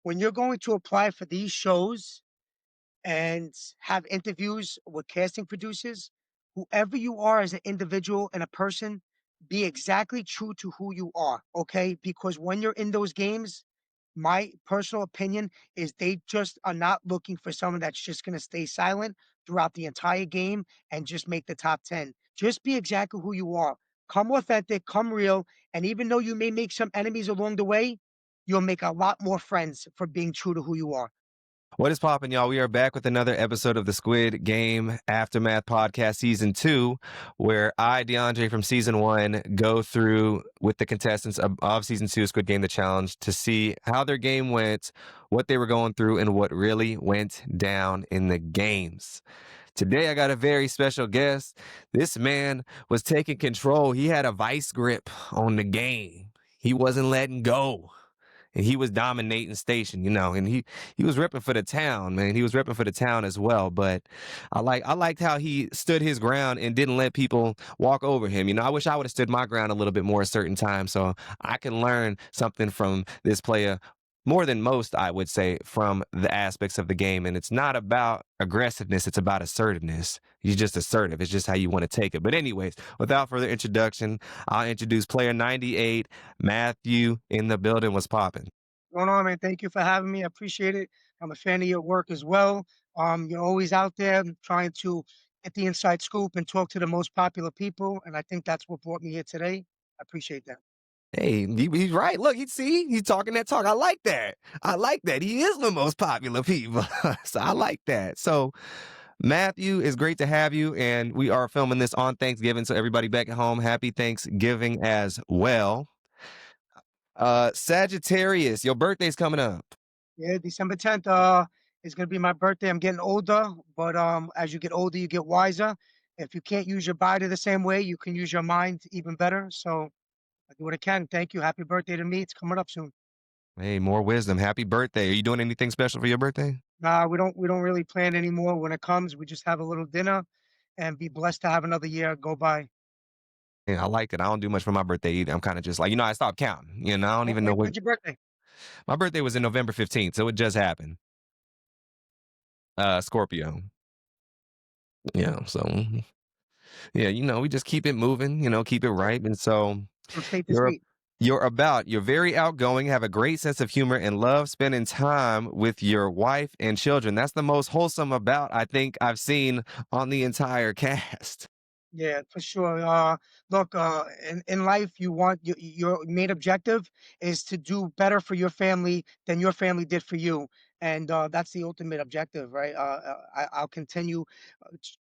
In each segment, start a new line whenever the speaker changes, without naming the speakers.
when you're going to apply for these shows and have interviews with casting producers, whoever you are as an individual and a person, be exactly true to who you are, okay? Because when you're in those games, my personal opinion is they just are not looking for someone that's just going to stay silent throughout the entire game and just make the top 10. Just be exactly who you are. Come authentic, come real. And even though you may make some enemies along the way, you'll make a lot more friends for being true to who you are.
What is poppin', y'all? We are back with another episode of the Squid Game Aftermath Podcast Season 2, where I, DeAndre from Season 1, go through with the contestants of Season 2, Squid Game The Challenge, to see how their game went, what they were going through, and what really went down in the games. Today, I got a very special guest. This man was taking control. He had a vice grip on the game. He wasn't letting go, and he was dominating station, and he was repping for the town, man. He was repping for the town as well. But I liked how he stood his ground and didn't let people walk over him. I wish I would have stood my ground a little bit more at certain times, so I can learn something from this player more than most, I would say, from the aspects of the game. And it's not about aggressiveness, it's about assertiveness. You're just assertive. It's just how you want to take it. But anyways, without further introduction, I'll introduce player 98, Matthew, in the building. Was popping.
Going on, man? Thank you for having me. I appreciate it. I'm a fan of your work as well. You're always out there trying to get the inside scoop and talk to the most popular people, and I think that's what brought me here today. I appreciate that.
Hey, he's right. Look, he's talking that talk. I like that. I like that. He is the most popular people. So I like that. So Matthew, it's great to have you. And we are filming this on Thanksgiving. So everybody back at home, happy Thanksgiving as well. Sagittarius, your birthday's coming up.
Yeah, December 10th is gonna be my birthday. I'm getting older, but as you get older, you get wiser. If you can't use your body the same way, you can use your mind even better. So I do what I can. Thank you. Happy birthday to me. It's coming up soon.
Hey, more wisdom. Happy birthday. Are you doing anything special for your birthday?
Nah, we don't really plan anymore when it comes. We just have a little dinner and be blessed to have another year go by.
Yeah, I like it. I don't do much for my birthday either. I'm kind of just like, I stopped counting. I don't even know what
When's your birthday?
my birthday was in November 15th, so it just happened. Scorpio. Yeah, so yeah, we just keep it moving, keep it right. And so
From state to
you're
state.
you're very outgoing, have a great sense of humor, and love spending time with your wife and children. That's the most wholesome about I think I've seen on the entire cast.
Yeah, for sure. Look, in life, your main objective is to do better for your family than your family did for you, and that's the ultimate objective, right? I'll continue.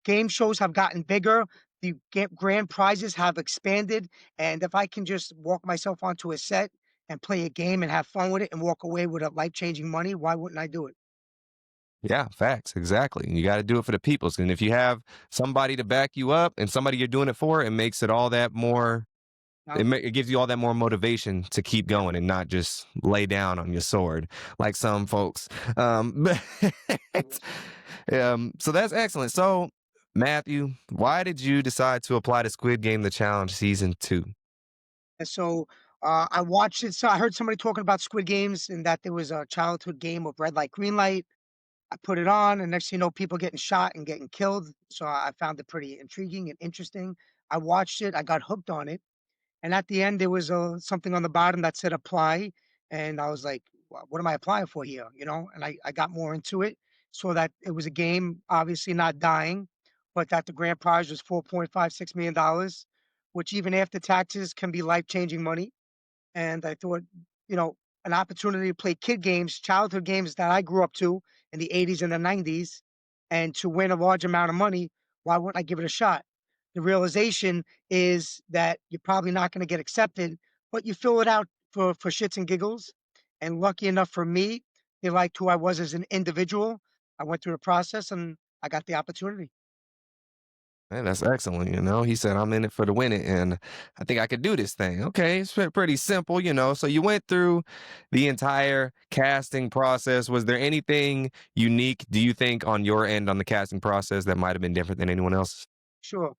Game shows have gotten bigger. The grand prizes have expanded, and if I can just walk myself onto a set and play a game and have fun with it and walk away with a life-changing money, why wouldn't I do it?
Yeah, facts. Exactly. You got to do it for the peoples. And if you have somebody to back you up and somebody you're doing it for, it makes it all that more it gives you all that more motivation to keep going and not just lay down on your sword like some folks. But, so that's excellent. So, Matthew, why did you decide to apply to Squid Game: The Challenge Season 2?
And so I watched it. So I heard somebody talking about Squid Games and that there was a childhood game of red light, green light. I put it on, and next thing you know, people getting shot and getting killed. So I found it pretty intriguing and interesting. I watched it. I got hooked on it. And at the end, there was something on the bottom that said apply. And I was like, What am I applying for here? And I got more into it. So that it was a game, obviously not dying, but that the grand prize was $4.56 million, which even after taxes can be life changing money. And I thought, you know, an opportunity to play kid games, childhood games that I grew up to in the 80s and the 90s, and to win a large amount of money, why wouldn't I give it a shot? The realization is that you're probably not going to get accepted, but you fill it out for shits and giggles. And lucky enough for me, they liked who I was as an individual. I went through the process and I got the opportunity.
Man, that's excellent. He said, I'm in it for the winning, and I think I could do this thing. Okay, it's pretty simple. So you went through the entire casting process. Was there anything unique, do you think, on your end on the casting process that might have been different than anyone else?
Sure.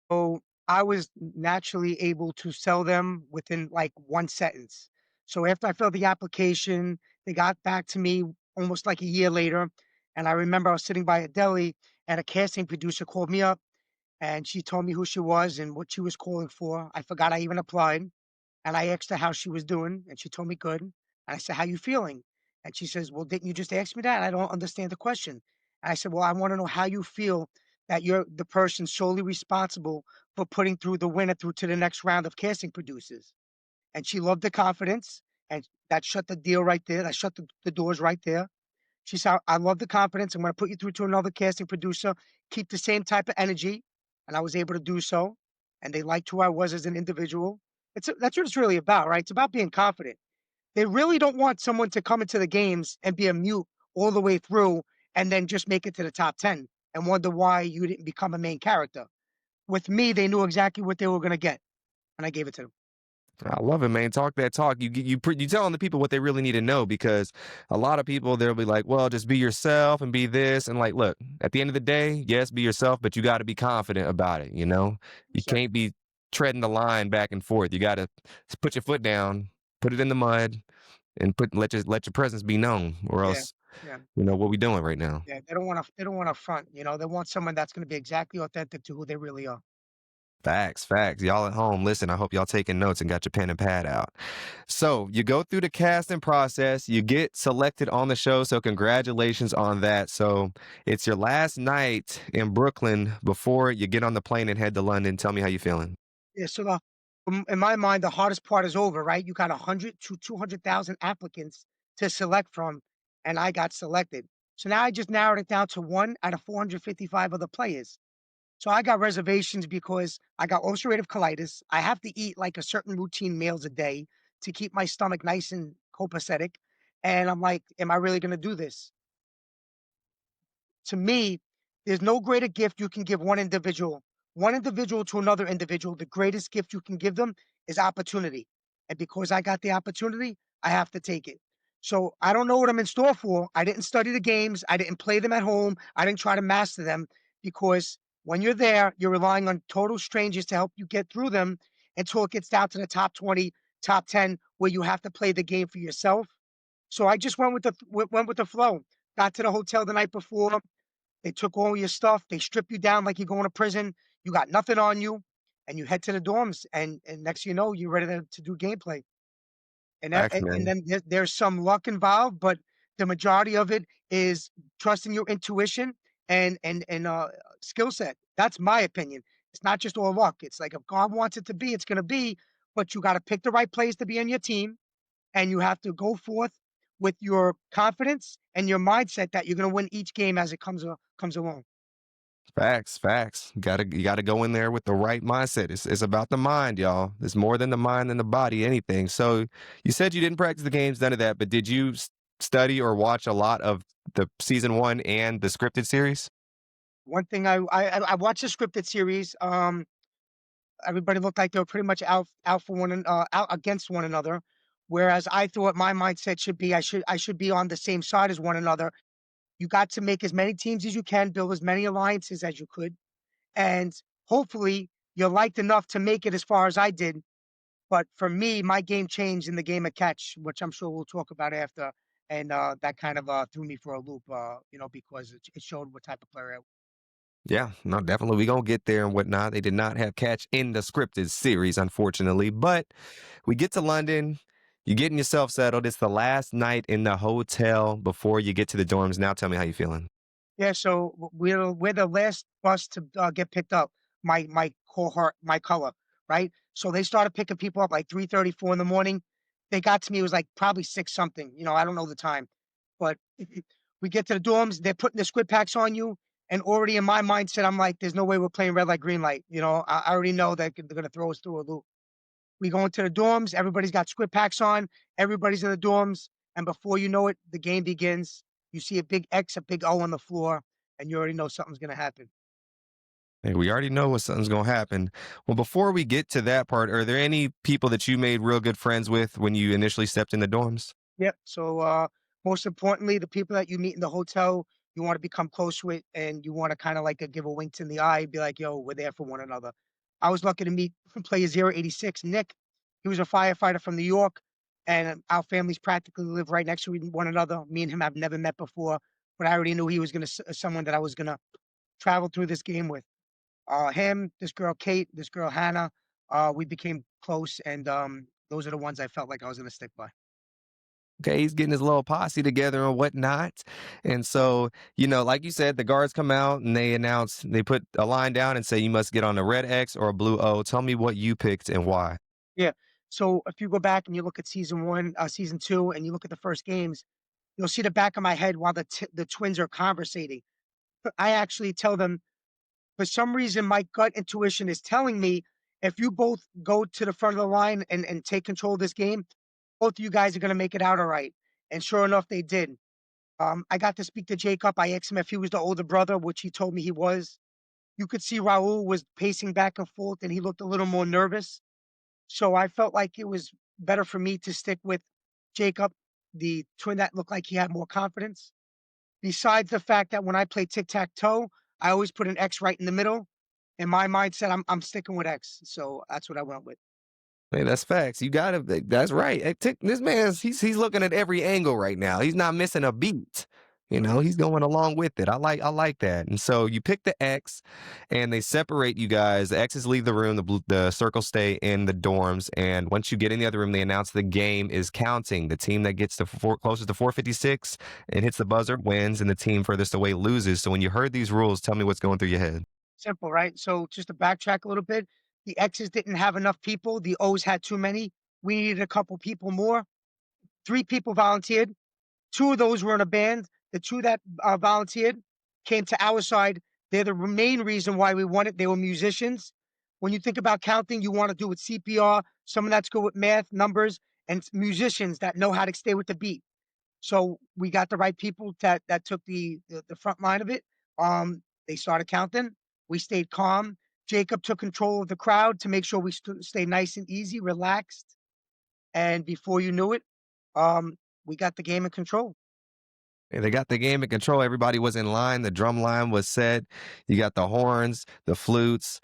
So I was naturally able to sell them within like one sentence. So after I filled the application, They got back to me almost like a year later, and I remember I was sitting by a deli, and a casting producer called me up, and she told me who she was and what she was calling for. I forgot I even applied, and I asked her how she was doing, and she told me good. And I said, "How you feeling?" And she says, "Well, didn't you just ask me that? I don't understand the question." And I said, "Well, I want to know how you feel that you're the person solely responsible for putting through the winner through to the next round of casting producers." And she loved the confidence, and that shut the deal right there. That shut the doors right there. She said, "I love the confidence. I'm going to put you through to another casting producer. Keep the same type of energy." And I was able to do so. And they liked who I was as an individual. That's what it's really about, right? It's about being confident. They really don't want someone to come into the games and be a mute all the way through and then just make it to the top 10 and wonder why you didn't become a main character. With me, they knew exactly what they were going to get, and I gave it to them.
I love it, man. Talk that talk. You telling the people what they really need to know because a lot of people they'll be like, well, just be yourself and be this and like, look, at the end of the day, yes, be yourself, but you got to be confident about it. You
So,
can't be treading the line back and forth. You got to put your foot down, put it in the mud, and let your presence be known, or
yeah,
else
yeah.
what we doing right now.
Yeah, they don't wanna front, they want someone that's gonna be exactly authentic to who they really are.
Facts, facts. Y'all at home, listen, I hope y'all taking notes and got your pen and pad out. So you go through the casting process, you get selected on the show. So congratulations on that. So it's your last night in Brooklyn before you get on the plane and head to London. Tell me how you feeling.
Yeah, so in my mind, the hardest part is over, right? You got 100 to 200,000 applicants to select from, and I got selected. So now I just narrowed it down to 1 out of 455 other players. So I got reservations because I got ulcerative colitis. I have to eat like a certain routine meals a day to keep my stomach nice and copacetic, and I'm like, "Am I really gonna do this?" To me, there's no greater gift you can give one individual to another individual. The greatest gift you can give them is opportunity. And because I got the opportunity, I have to take it. So I don't know what I'm in store for. I didn't study the games. I didn't play them at home. I didn't try to master them because when you're there, you're relying on total strangers to help you get through them until it gets down to the top 20, top 10, where you have to play the game for yourself. So I just went with the flow. Got to the hotel the night before. They took all your stuff. They strip you down like you're going to prison. You got nothing on you, and you head to the dorms. And next, thing you know, you're ready to do gameplay.
Facts,
And
man.
then there's some luck involved, but the majority of it is trusting your intuition and skill set. That's my opinion. It's not just all luck. It's like if God wants it to be, it's going to be. But you got to pick the right players to be on your team, and you have to go forth with your confidence and your mindset that you're going to win each game as it comes along.
Facts, facts. You gotta go in there with the right mindset. It's about the mind, y'all. It's more than the mind than the body, anything. So you said you didn't practice the games, none of that, but did you study or watch a lot of the season one and the scripted series?
One thing I watched the scripted series. Everybody looked like they were pretty much out for out against one another, whereas I thought my mindset should be I should be on the same side as one another. You got to make as many teams as you can, build as many alliances as you could, and hopefully you're liked enough to make it as far as I did. But for me, my game changed in the game of catch, which I'm sure we'll talk about after, and that kind of threw me for a loop, because it showed what type of player I.
Yeah, no, definitely. We gonna get there and whatnot. They did not have Catch in the scripted series, unfortunately. But we get to London. You're getting yourself settled. It's the last night in the hotel before you get to the dorms. Now tell me how you feeling.
Yeah, so we're the last bus to get picked up. My cohort, my color, right? So they started picking people up like 3:30, 4 in the morning. They got to me, it was like probably six something. I don't know the time, but we get to the dorms. They're putting the squid packs on you, and already in my mindset, I'm like, "There's no way we're playing red light, green light." I already know that they're gonna throw us through a loop. We go into the dorms. Everybody's got squid packs on. Everybody's in the dorms, and before you know it, the game begins. You see a big X, a big O on the floor, and you already know something's gonna happen.
Hey, we already know what something's gonna happen. Well, before we get to that part, are there any people that you made real good friends with when you initially stepped in the dorms?
Yep. So, most importantly, the people that you meet in the hotel, you want to become close with, and you want to kind of like give a wink in the eye, be like, "Yo, we're there for one another." I was lucky to meet from player 086, Nick. He was a firefighter from New York. and our families practically live right next to one another. Me and him have never met before, but I already knew he was gonna someone that I was gonna travel through this game with. Him, this girl Kate, this girl Hannah, we became close, and those are the ones I felt like I was gonna stick by.
Okay, he's getting his little posse together and whatnot. And so, like you said, the guards come out and they put a line down and say you must get on a red X or a blue O. Tell me what you picked and why.
Yeah. So if you go back and you look at season one, season two, and you look at the first games, you'll see the back of my head while the twins are conversating. I actually tell them, for some reason, my gut intuition is telling me, if you both go to the front of the line and take control of this game, both of you guys are going to make it out all right. And sure enough, they did. I got to speak to Jacob. I asked him if he was the older brother, which he told me he was. You could see Raul was pacing back and forth, and he looked a little more nervous. So I felt like it was better for me to stick with Jacob, the twin that looked like he had more confidence. Besides the fact that when I play tic tac toe, I always put an X right in the middle. In my mindset, I'm sticking with X. So that's what I went with.
Hey, that's facts. You gotta. That's right. This man's he's looking at every angle right now. He's not missing a beat. He's going along with it. I like that. And so you pick the X, and they separate you guys. The X's leave the room. The circles stay in the dorms. And once you get in the other room, they announce the game is counting. The team that gets to closest to 456 and hits the buzzer wins, and the team furthest away loses. So when you heard these rules, tell me what's going through your head.
Simple, right? So just to backtrack a little bit, the X's didn't have enough people. The O's had too many. We needed a couple people more. Three people volunteered. Two of those were in a band. The two that volunteered came to our side. They're the main reason why we won it. They were musicians. When you think about counting, you want to do with CPR, someone that's good with math, numbers, and musicians that know how to stay with the beat. So we got the right people that took the front line of it. They started counting. We stayed calm. Jacob took control of the crowd to make sure we stay nice and easy, relaxed. And before you knew it, we got the game in control.
And they got the game in control. Everybody was in line. The drum line was set. You got the horns, the flutes,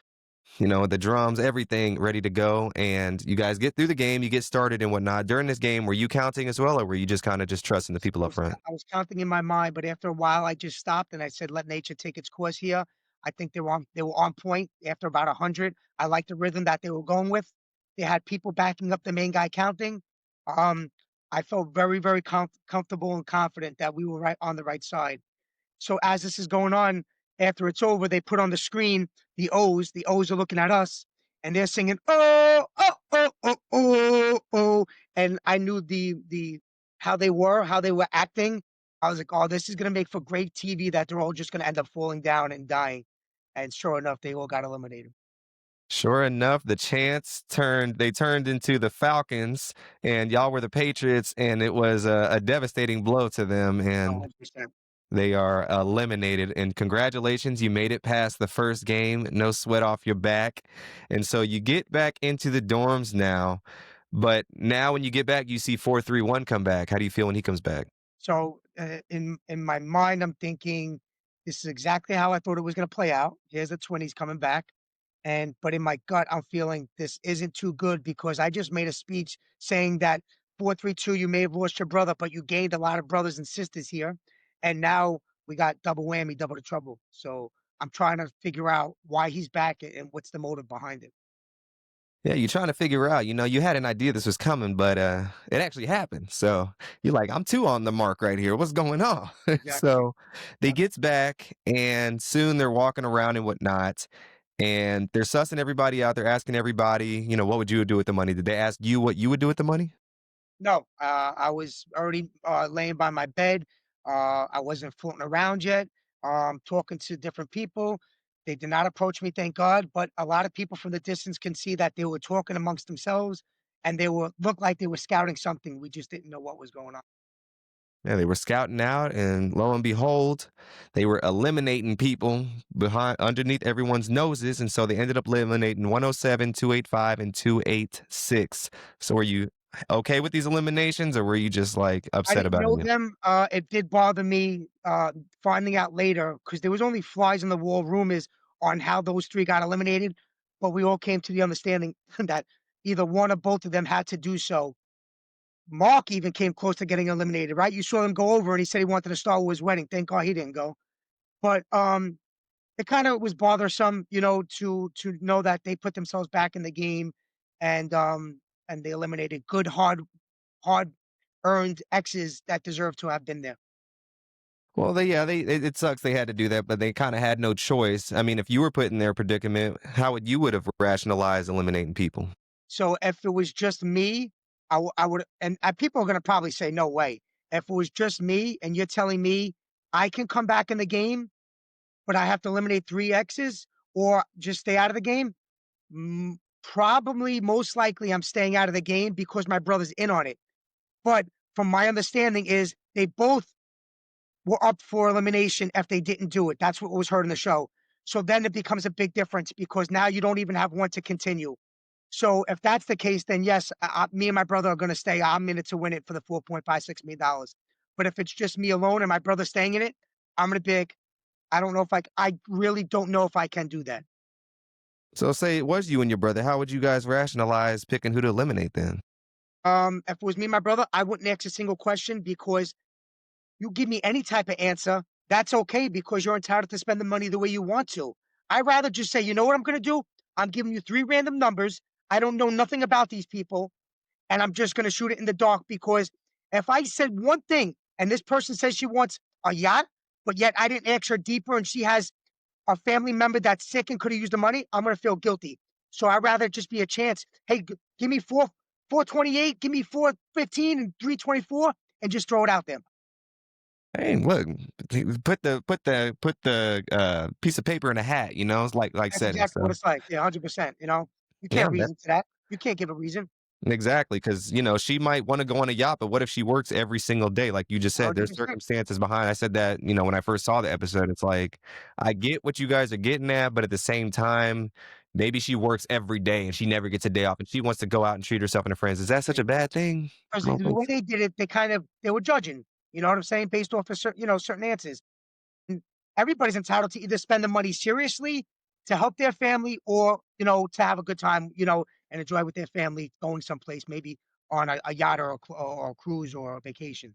the drums, everything ready to go. And you guys get through the game, you get started and whatnot. During this game, were you counting as well, or were you just kind of just trusting the people up front?
I was counting in my mind, but after a while, I just stopped and I said, "Let nature take its course here." I think they were on point after about 100. I liked the rhythm that they were going with. They had people backing up the main guy counting. Um, I felt very, very comfortable and confident that we were right on the right side. So as this is going on, after it's over, they put on the screen the O's. The O's are looking at us, and they're singing "Oh, oh, oh, oh, oh, oh," and I knew the how they were acting. I was like, "Oh, this is gonna make for great TV. That they're all just gonna end up falling down and dying." And sure enough, they all got eliminated.
Sure enough, they turned into the Falcons, and y'all were the Patriots, and it was a devastating blow to them. And
100%.
they are eliminated. And congratulations, you made it past the first game. No sweat off your back. And so you get back into the dorms now. But now when you get back, you see 431 come back. How do you feel when he comes back?
So in my mind, I'm thinking this is exactly how I thought it was going to play out. Here's the 20s coming back, but in my gut, I'm feeling this isn't too good because I just made a speech saying that 432, you may have lost your brother, but you gained a lot of brothers and sisters here, and now we got double whammy, double the trouble. So I'm trying to figure out why he's back and what's the motive behind it.
Yeah, you're trying to figure out, you had an idea this was coming, but it actually happened. So you're like, I'm two on the mark right here. What's going on?
Exactly.
So they
Yep.
gets back and soon they're walking around and whatnot. And they're sussing everybody out. They're asking everybody, what would you do with the money? Did they ask you what you would do with the money?
No, I was already laying by my bed. I wasn't floating around yet. Talking to different people. They did not approach me, thank God. But a lot of people from the distance can see that they were talking amongst themselves, and they were looked like they were scouting something. We just didn't know what was going on.
Yeah, they were scouting out, and lo and behold, they were eliminating people behind underneath everyone's noses, and so they ended up eliminating 107, 285, and 286. So were you okay with these eliminations, or were you just like
I
upset
didn't
about
know
it?
them. It did bother me finding out later because there was only flies on the wall rumors on how those three got eliminated, but we all came to the understanding that either one or both of them had to do so. Mark even came close to getting eliminated, right? You saw him go over and he said he wanted a Star Wars wedding. Thank God he didn't go. But it kind of was bothersome, to know that they put themselves back in the game and they eliminated good, hard earned exes that deserve to have been there.
Well, it sucks they had to do that, but they kind of had no choice. I mean, if you were put in their predicament, how would have rationalized eliminating people?
So if it was just me, I would, and people are going to probably say, no way. If it was just me and you're telling me I can come back in the game, but I have to eliminate three X's or just stay out of the game, probably most likely I'm staying out of the game because my brother's in on it. But from my understanding is they both were up for elimination if they didn't do it. That's what was heard in the show. So then it becomes a big difference because now you don't even have one to continue. So if that's the case, then yes, me and my brother are going to stay. I'm in it to win it for the $4.56 million. But if it's just me alone and my brother staying in it, I'm going to be like, I don't know if I really don't know if I can do that.
So, say it was you and your brother, how would you guys rationalize picking who to eliminate then?
If it was me and my brother, I wouldn't ask a single question because you give me any type of answer, that's okay because you're entitled to spend the money the way you want to. I'd rather just say, you know what I'm going to do? I'm giving you three random numbers. I don't know nothing about these people, and I'm just going to shoot it in the dark because if I said one thing and this person says she wants a yacht, but yet I didn't ask her deeper and she has a family member that's sick and could have used the money, I'm going to feel guilty. So I'd rather just be a chance. Hey, give me 428, give me 415 and 324 and just throw it out there.
Hey, look, put the piece of paper in a hat. It's like
That's
setting.
exactly what
So
it's like. Yeah, 100%, You
yeah,
can't reason to that. You can't give a reason.
exactly, because she might want to go on a yacht, but what if she works every single day? Like you just said, there's
100%.
circumstances behind. I said that when I first saw the episode, it's like I get what you guys are getting at, but at the same time, maybe she works every day and she never gets a day off, and she wants to go out and treat herself and her friends. Is that such a bad thing?
Because
I don't
the
think
way
so.
they did it, they were judging, you know what I'm saying, based off of certain answers. And everybody's entitled to either spend the money seriously to help their family or, to have a good time, and enjoy with their family going someplace, maybe on a yacht or a cruise or a vacation.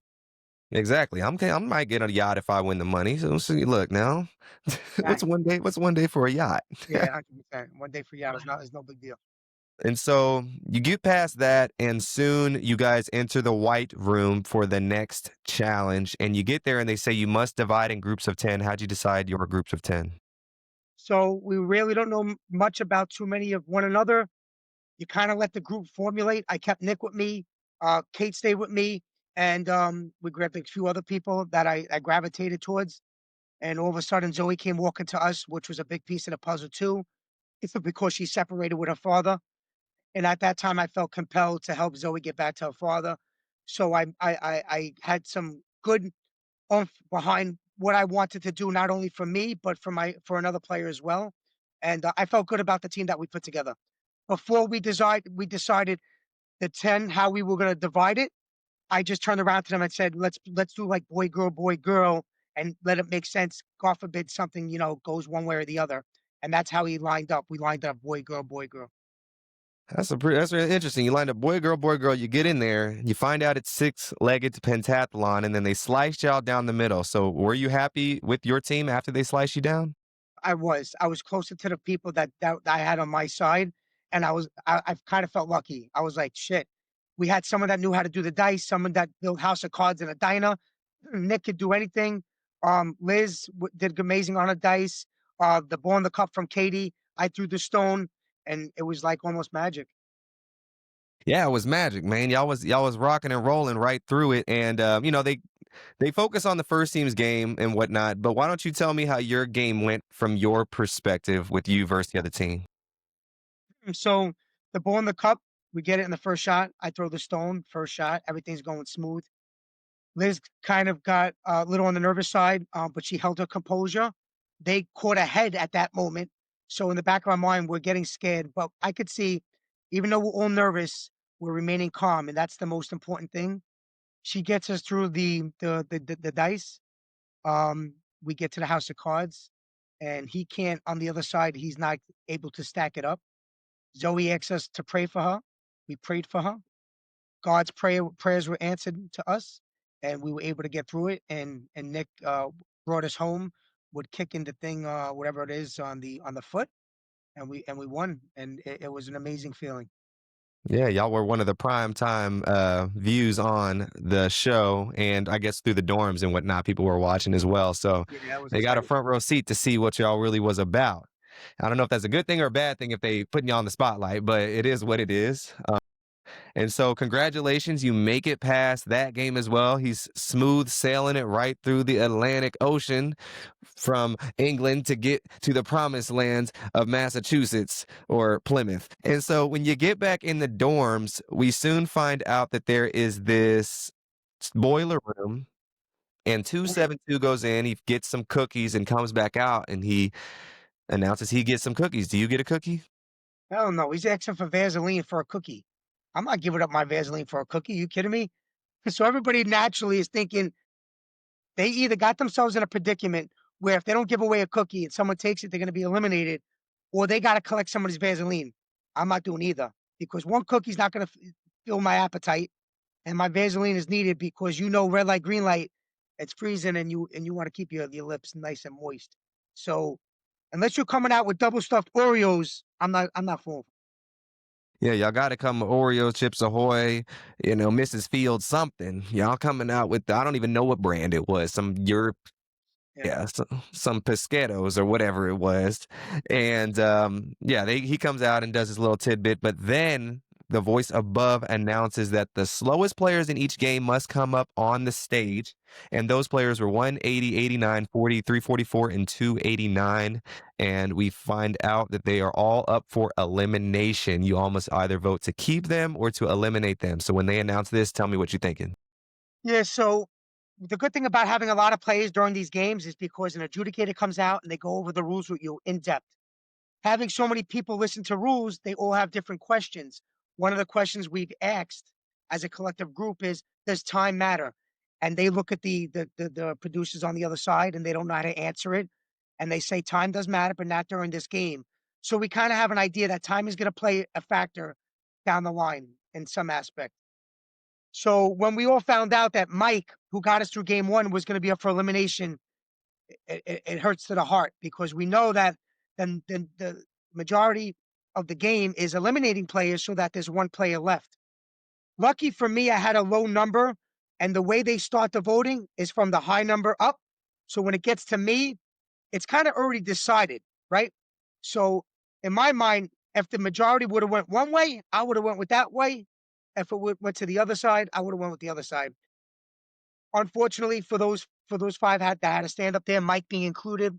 Exactly. I might get a yacht if I win the money. So look now,
Right.
What's one day for a yacht?
Yeah, 100%. One day for yacht is no big deal.
And so you get past that, and soon you guys enter the white room for the next challenge. And you get there, and they say you must divide in groups of 10. How'd you decide your groups of 10?
So we really don't know much about too many of one another. You kind of let the group formulate. I kept Nick with me. Kate stayed with me. And we grabbed a few other people that I gravitated towards. And all of a sudden, Zoe came walking to us, which was a big piece of the puzzle, too. It's because she's separated with her father. And at that time, I felt compelled to help Zoe get back to her father. So I had some good oomph behind what I wanted to do, not only for me, but for another player as well. And I felt good about the team that we put together. Before we decided the 10 how we were going to divide it. I just turned around to them and said, let's do like boy girl and let it make sense. God forbid something, goes one way or the other. And that's how he lined up. We lined up boy girl, boy girl.
That's really interesting. You lined up boy, girl, boy, girl. You get in there, you find out it's six-legged pentathlon, and then they sliced you out down the middle. So were you happy with your team after they sliced you down?
I was closer to the people that I had on my side. And I kind of felt lucky. I was like, shit. We had someone that knew how to do the dice, someone that built house of cards in a diner. Nick could do anything. Liz did amazing on a dice. The ball in the cup from Katie. I threw the stone, and it was like almost magic.
Yeah, it was magic, man. Y'all was rocking and rolling right through it, and they focus on the first team's game and whatnot. But why don't you tell me how your game went from your perspective with you versus the other team?
So the ball in the cup, we get it in the first shot. I throw the stone, first shot. Everything's going smooth. Liz kind of got a little on the nervous side, but she held her composure. They caught ahead at that moment. So in the back of our mind, we're getting scared. But I could see, even though we're all nervous, we're remaining calm, and that's the most important thing. She gets us through the dice. We get to the house of cards, and he can't on the other side. He's not able to stack it up. Zoe asks us to pray for her. We prayed for her. God's prayers were answered to us, and we were able to get through it. And Nick brought us home with kicking the thing, whatever it is, on the foot, and we won, and it was an amazing feeling.
Yeah, y'all were one of the prime time views on the show, and I guess through the dorms and whatnot, people were watching as well. So
Yeah, that was
they got a
exciting.
front row seat to see what y'all really was about. I don't know if that's a good thing or a bad thing if they putting you on the spotlight, but it is what it is. And so, congratulations, you make it past that game as well. He's smooth sailing it right through the Atlantic Ocean from England to get to the promised lands of Massachusetts or Plymouth. And so, when you get back in the dorms, we soon find out that there is this boiler room. And
Oh, yeah.
272 goes in, he gets some cookies and comes back out and he announces he gets some cookies. Do you get a cookie?
Hell no, he's asking for Vaseline for a cookie. I'm not giving up my Vaseline for a cookie. You kidding me? So everybody naturally is thinking they either got themselves in a predicament where if they don't give away a cookie and someone takes it, they're going to be eliminated, or they got to collect somebody's Vaseline. I'm not doing either because one cookie's not going to fill my appetite, and my Vaseline is needed because red light, green light, it's freezing, and you want to keep your lips nice and moist. So unless you're coming out with double stuffed Oreos, I'm not full.
Yeah, y'all got to come with Oreo, Chips Ahoy, Mrs. Fields, something. Y'all coming out with, I don't even know what brand it was, some Europe,
Yeah.
yeah, some Pesqueros or whatever it was. And yeah, he comes out and does his little tidbit, but then the voice above announces that the slowest players in each game must come up on the stage. And those players were 180, 89, 40, 344, and 289. And we find out that they are all up for elimination. You all must either vote to keep them or to eliminate them. So when they announce this, tell me what you're thinking.
Yeah, so the good thing about having a lot of plays during these games is because an adjudicator comes out and they go over the rules with you in depth. Having so many people listen to rules, they all have different questions. One of the questions we've asked as a collective group is, does time matter? And they look at the producers on the other side and they don't know how to answer it. And they say time does matter, but not during this game. So we kind of have an idea that time is going to play a factor down the line in some aspect. So when we all found out that Mike, who got us through game one, was going to be up for elimination, it hurts to the heart because we know that then the majority of the game is eliminating players so that there's one player left. Lucky for me, I had a low number, and the way they start the voting is from the high number up. So when it gets to me, it's kind of already decided, right? So in my mind, if the majority would have went one way, I would have went with that way. If it went to the other side, I would have went with the other side. Unfortunately, for those five that had to stand up there, Mike being included,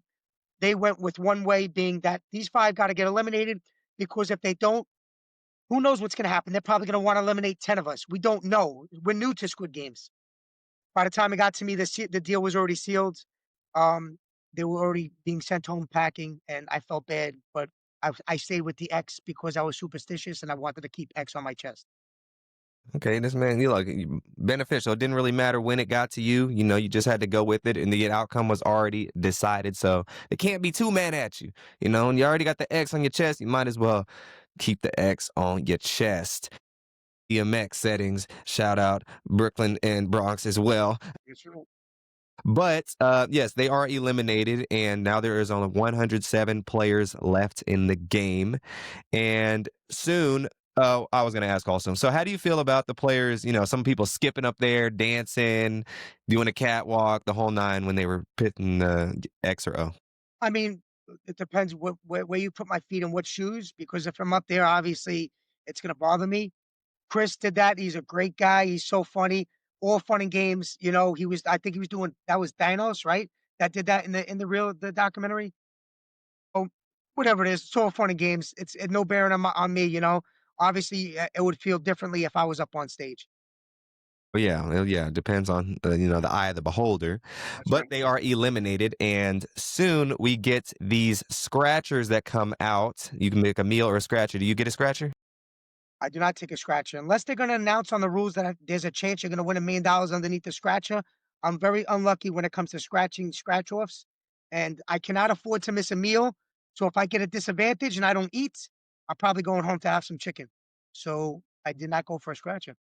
they went with one way, being that these five got to get eliminated because if they don't, who knows what's going to happen? They're probably going to want to eliminate 10 of us. We don't know. We're new to Squid Games. By the time it got to me, the deal was already sealed. Um, they were already being sent home packing, and I felt bad, but I stayed with the X because I was superstitious and I wanted to keep X on my chest.
Okay, this man, beneficial. It didn't really matter when it got to you. You just had to go with it, and the outcome was already decided. So it can't be too mad at you. And you already got the X on your chest. You might as well keep the X on your chest. DMX settings, shout out Brooklyn and Bronx as well.
Yes, sir.
But yes, they are eliminated, and now there is only 107 players left in the game. And soon, oh, I was going to ask also. So, how do you feel about the players? Some people skipping up there, dancing, doing a catwalk, the whole nine when they were pitting X or O.
I mean, it depends where you put my feet and what shoes, because if I'm up there, obviously it's going to bother me. Chris did that. He's a great guy. He's so funny. All fun and games. I think he was doing that was Thanos, right? That did that in the documentary. Oh, whatever it is, it's all fun and games. It's no bearing on me. Obviously, it would feel differently if I was up on stage.
But yeah, well, yeah, it depends on the eye of the beholder.
That's
But
right.
they are eliminated, and soon we get these scratchers that come out. You can make a meal or a scratcher. Do you get a scratcher?
I do not take a scratcher unless they're going to announce on the rules that there's a chance you're going to win $1 million underneath the scratcher. I'm very unlucky when it comes to scratching scratch offs, and I cannot afford to miss a meal. So if I get a disadvantage and I don't eat, I'm probably going home to have some chicken. So I did not go for a scratcher.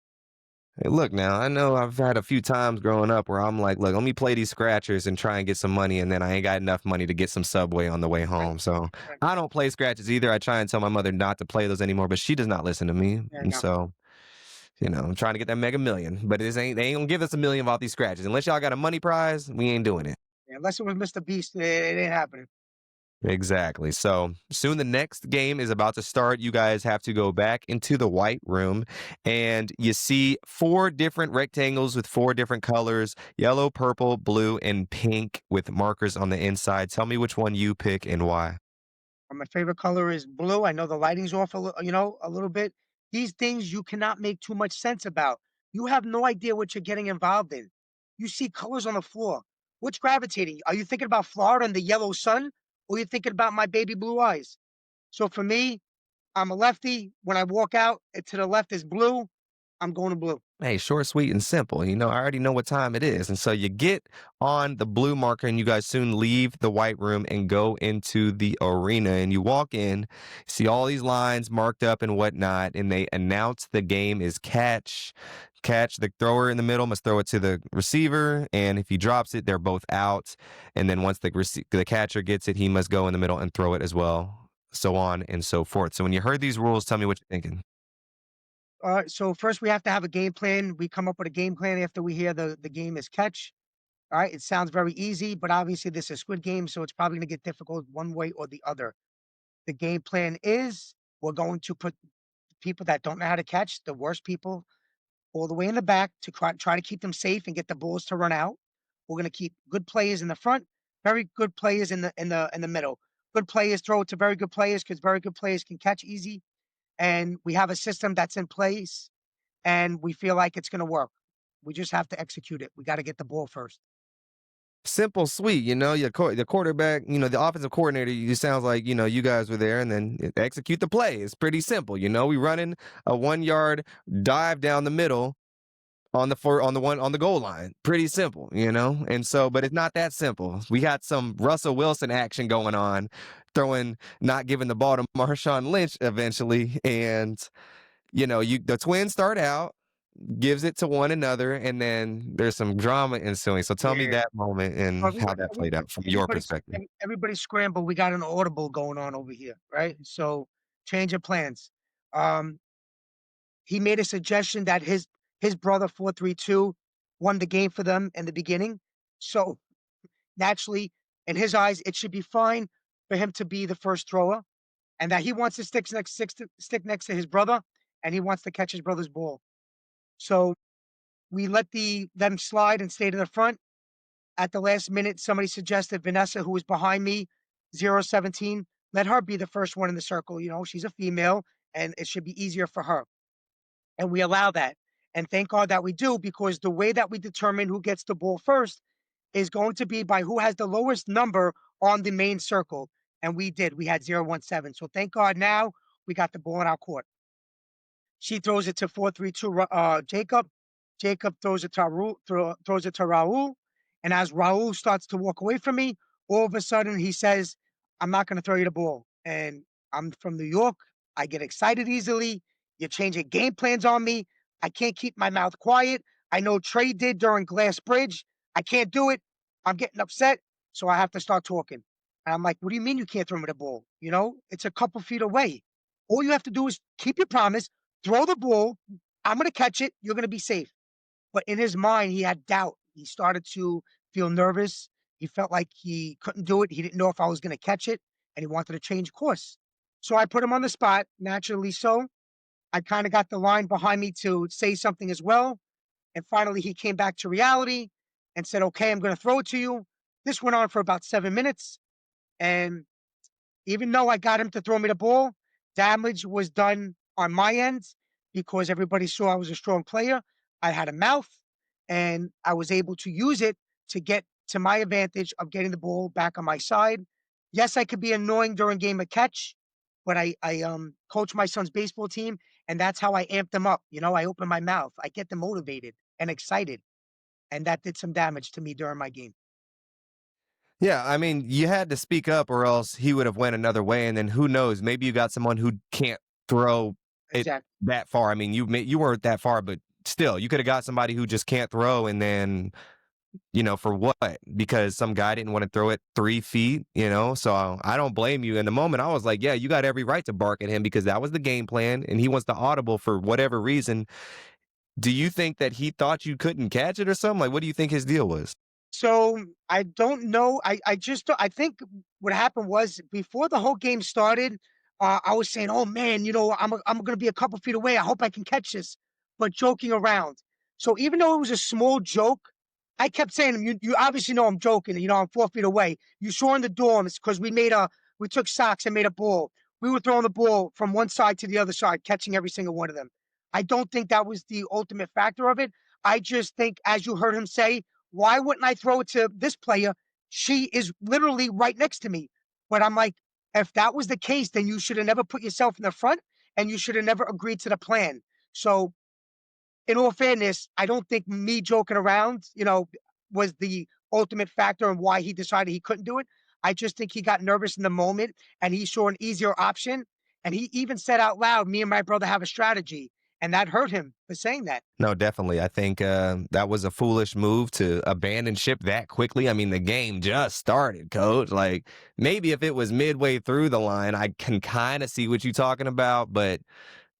Hey, look now, I know I've had a few times growing up where I'm like, look, let me play these scratchers and try and get some money, and then I ain't got enough money to get some Subway on the way
Right,
home. So
right.
I don't play scratches either. I try and tell my mother not to play those anymore, but she does not listen to me.
Yeah,
And
no.
so, I'm trying to get that mega million, but they ain't gonna give us a million off these scratches. Unless y'all got a money prize, we ain't doing it.
Yeah, unless it was Mr. Beast, it ain't happening.
Exactly. So soon the next game is about to start. You guys have to go back into the white room and you see four different rectangles with four different colors: yellow, purple, blue, and pink with markers on the inside. Tell me which one you pick and why.
My favorite color is blue. I know the lighting's off a little bit. These things you cannot make too much sense about. You have no idea what you're getting involved in. You see colors on the floor. What's gravitating? Are you thinking about Florida and the yellow sun, or are you thinking about my baby blue eyes? So for me, I'm a lefty. When I walk out, to the left is blue. I'm going to blue.
Hey, short, sweet, and simple. I already know what time it is. And so you get on the blue marker and you guys soon leave the white room and go into the arena. And you walk in, see all these lines marked up and whatnot. And they announce the game is catch. Catch, the thrower in the middle must throw it to the receiver. And if he drops it, they're both out. And then once the catcher gets it, he must go in the middle and throw it as well. So on and so forth. So when you heard these rules, tell me what you're thinking.
All right. So first we have to have a game plan. We come up with a game plan after we hear the game is catch. All right. It sounds very easy, but obviously this is Squid Game, so it's probably going to get difficult one way or the other. The game plan is we're going to put people that don't know how to catch, the worst people, all the way in the back to try to keep them safe and get the balls to run out. We're going to keep good players in the front, very good players in the middle. Good players throw it to very good players because very good players can catch easy. And we have a system that's in place, and we feel like it's going to work. We just have to execute it. We got to get the ball first.
Simple, sweet. The quarterback, the offensive coordinator. You sounds like you guys were there, and then execute the play. It's pretty simple. We running a 1 yard dive down the middle on the goal line. Pretty simple. And so, but it's not that simple. We got some Russell Wilson action going on, not giving the ball to Marshawn Lynch eventually, and the twins start out, gives it to one another, and then there's some drama ensuing. So tell me
Yeah.
that moment
So
and how that played out from your perspective.
everybody scrambled. We got an audible going on over here, right? So change of plans. Um, he made a suggestion that his brother 432 won the game for them in the beginning. So naturally, in his eyes, it should be fine for him to be the first thrower, and that he wants to stick next to his brother, and he wants to catch his brother's ball. So we let them slide and stay to the front. At the last minute, somebody suggested Vanessa, who was behind me, 017, let her be the first one in the circle. She's a female, and it should be easier for her. And we allow that. And thank God that we do, because the way that we determine who gets the ball first is going to be by who has the lowest number on the main circle. And we did. We had 017. So thank God now we got the ball in our court. She throws it to 432 Jacob. Jacob throws it to Raul. And as Raul starts to walk away from me, all of a sudden he says, I'm not going to throw you the ball. And I'm from New York. I get excited easily. You're changing game plans on me. I can't keep my mouth quiet. I know Trey did during Glass Bridge. I can't do it. I'm getting upset. So I have to start talking. And I'm like, what do you mean you can't throw me the ball? It's a couple feet away. All you have to do is keep your promise, throw the ball. I'm going to catch it. You're going to be safe. But in his mind, he had doubt. He started to feel nervous. He felt like he couldn't do it. He didn't know if I was going to catch it, and he wanted to change course. So I put him on the spot, naturally so. I kind of got the line behind me to say something as well. And finally, he came back to reality and said, okay, I'm going to throw it to you. This went on for about 7 minutes. And even though I got him to throw me the ball, damage was done on my end because everybody saw I was a strong player. I had a mouth, and I was able to use it to get to my advantage of getting the ball back on my side. Yes, I could be annoying during game of catch, but I coach my son's baseball team, and that's how I amp them up. I open my mouth, I get them motivated and excited, and that did some damage to me during my game.
Yeah, I mean, you had to speak up or else he would have went another way, and then who knows? Maybe you got someone who can't throw it
Exactly.
that far. I mean, you weren't that far, but still, you could have got somebody who just can't throw, and then for what? Because some guy didn't want to throw it 3 feet, So I don't blame you. In the moment, I was like, yeah, you got every right to bark at him because that was the game plan, and he wants the audible for whatever reason. Do you think that he thought you couldn't catch it or something? Like, what do you think his deal was?
So I don't know. I just I think what happened was before the whole game started, I was saying, "Oh man, I'm gonna be a couple feet away. I hope I can catch this," but joking around. So even though it was a small joke, I kept saying, "You obviously know I'm joking. I'm 4 feet away. You saw in the dorms because we took socks and made a ball. We were throwing the ball from one side to the other side, catching every single one of them. I don't think that was the ultimate factor of it. I just think, as you heard him say, why wouldn't I throw it to this player? She is literally right next to me. But I'm like, if that was the case, then you should have never put yourself in the front and you should have never agreed to the plan. So, in all fairness, I don't think me joking around, was the ultimate factor in why he decided he couldn't do it. I just think he got nervous in the moment and he saw an easier option. And he even said out loud, me and my brother have a strategy. And that hurt him for saying that.
No, definitely. I think that was a foolish move to abandon ship that quickly. I mean, the game just started, coach. Like, maybe if it was midway through the line, I can kind of see what you're talking about, but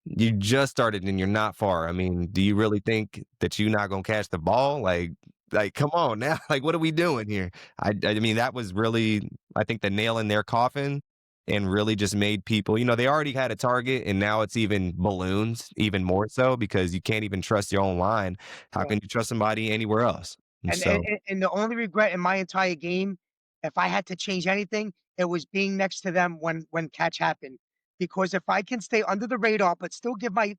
you just started and you're not far. I mean, do you really think that you're not gonna catch the ball? Like, come on now. Like, what are we doing here? I mean, that was really, I think, the nail in their coffin, and really just made people, they already had a target, and now it's even balloons, even more so because you can't even trust your own line. How
Yeah.
can you trust somebody anywhere else? And
And and
so,
and the only regret in my entire game, if I had to change anything, it was being next to them when catch happened. Because if I can stay under the radar, but still give my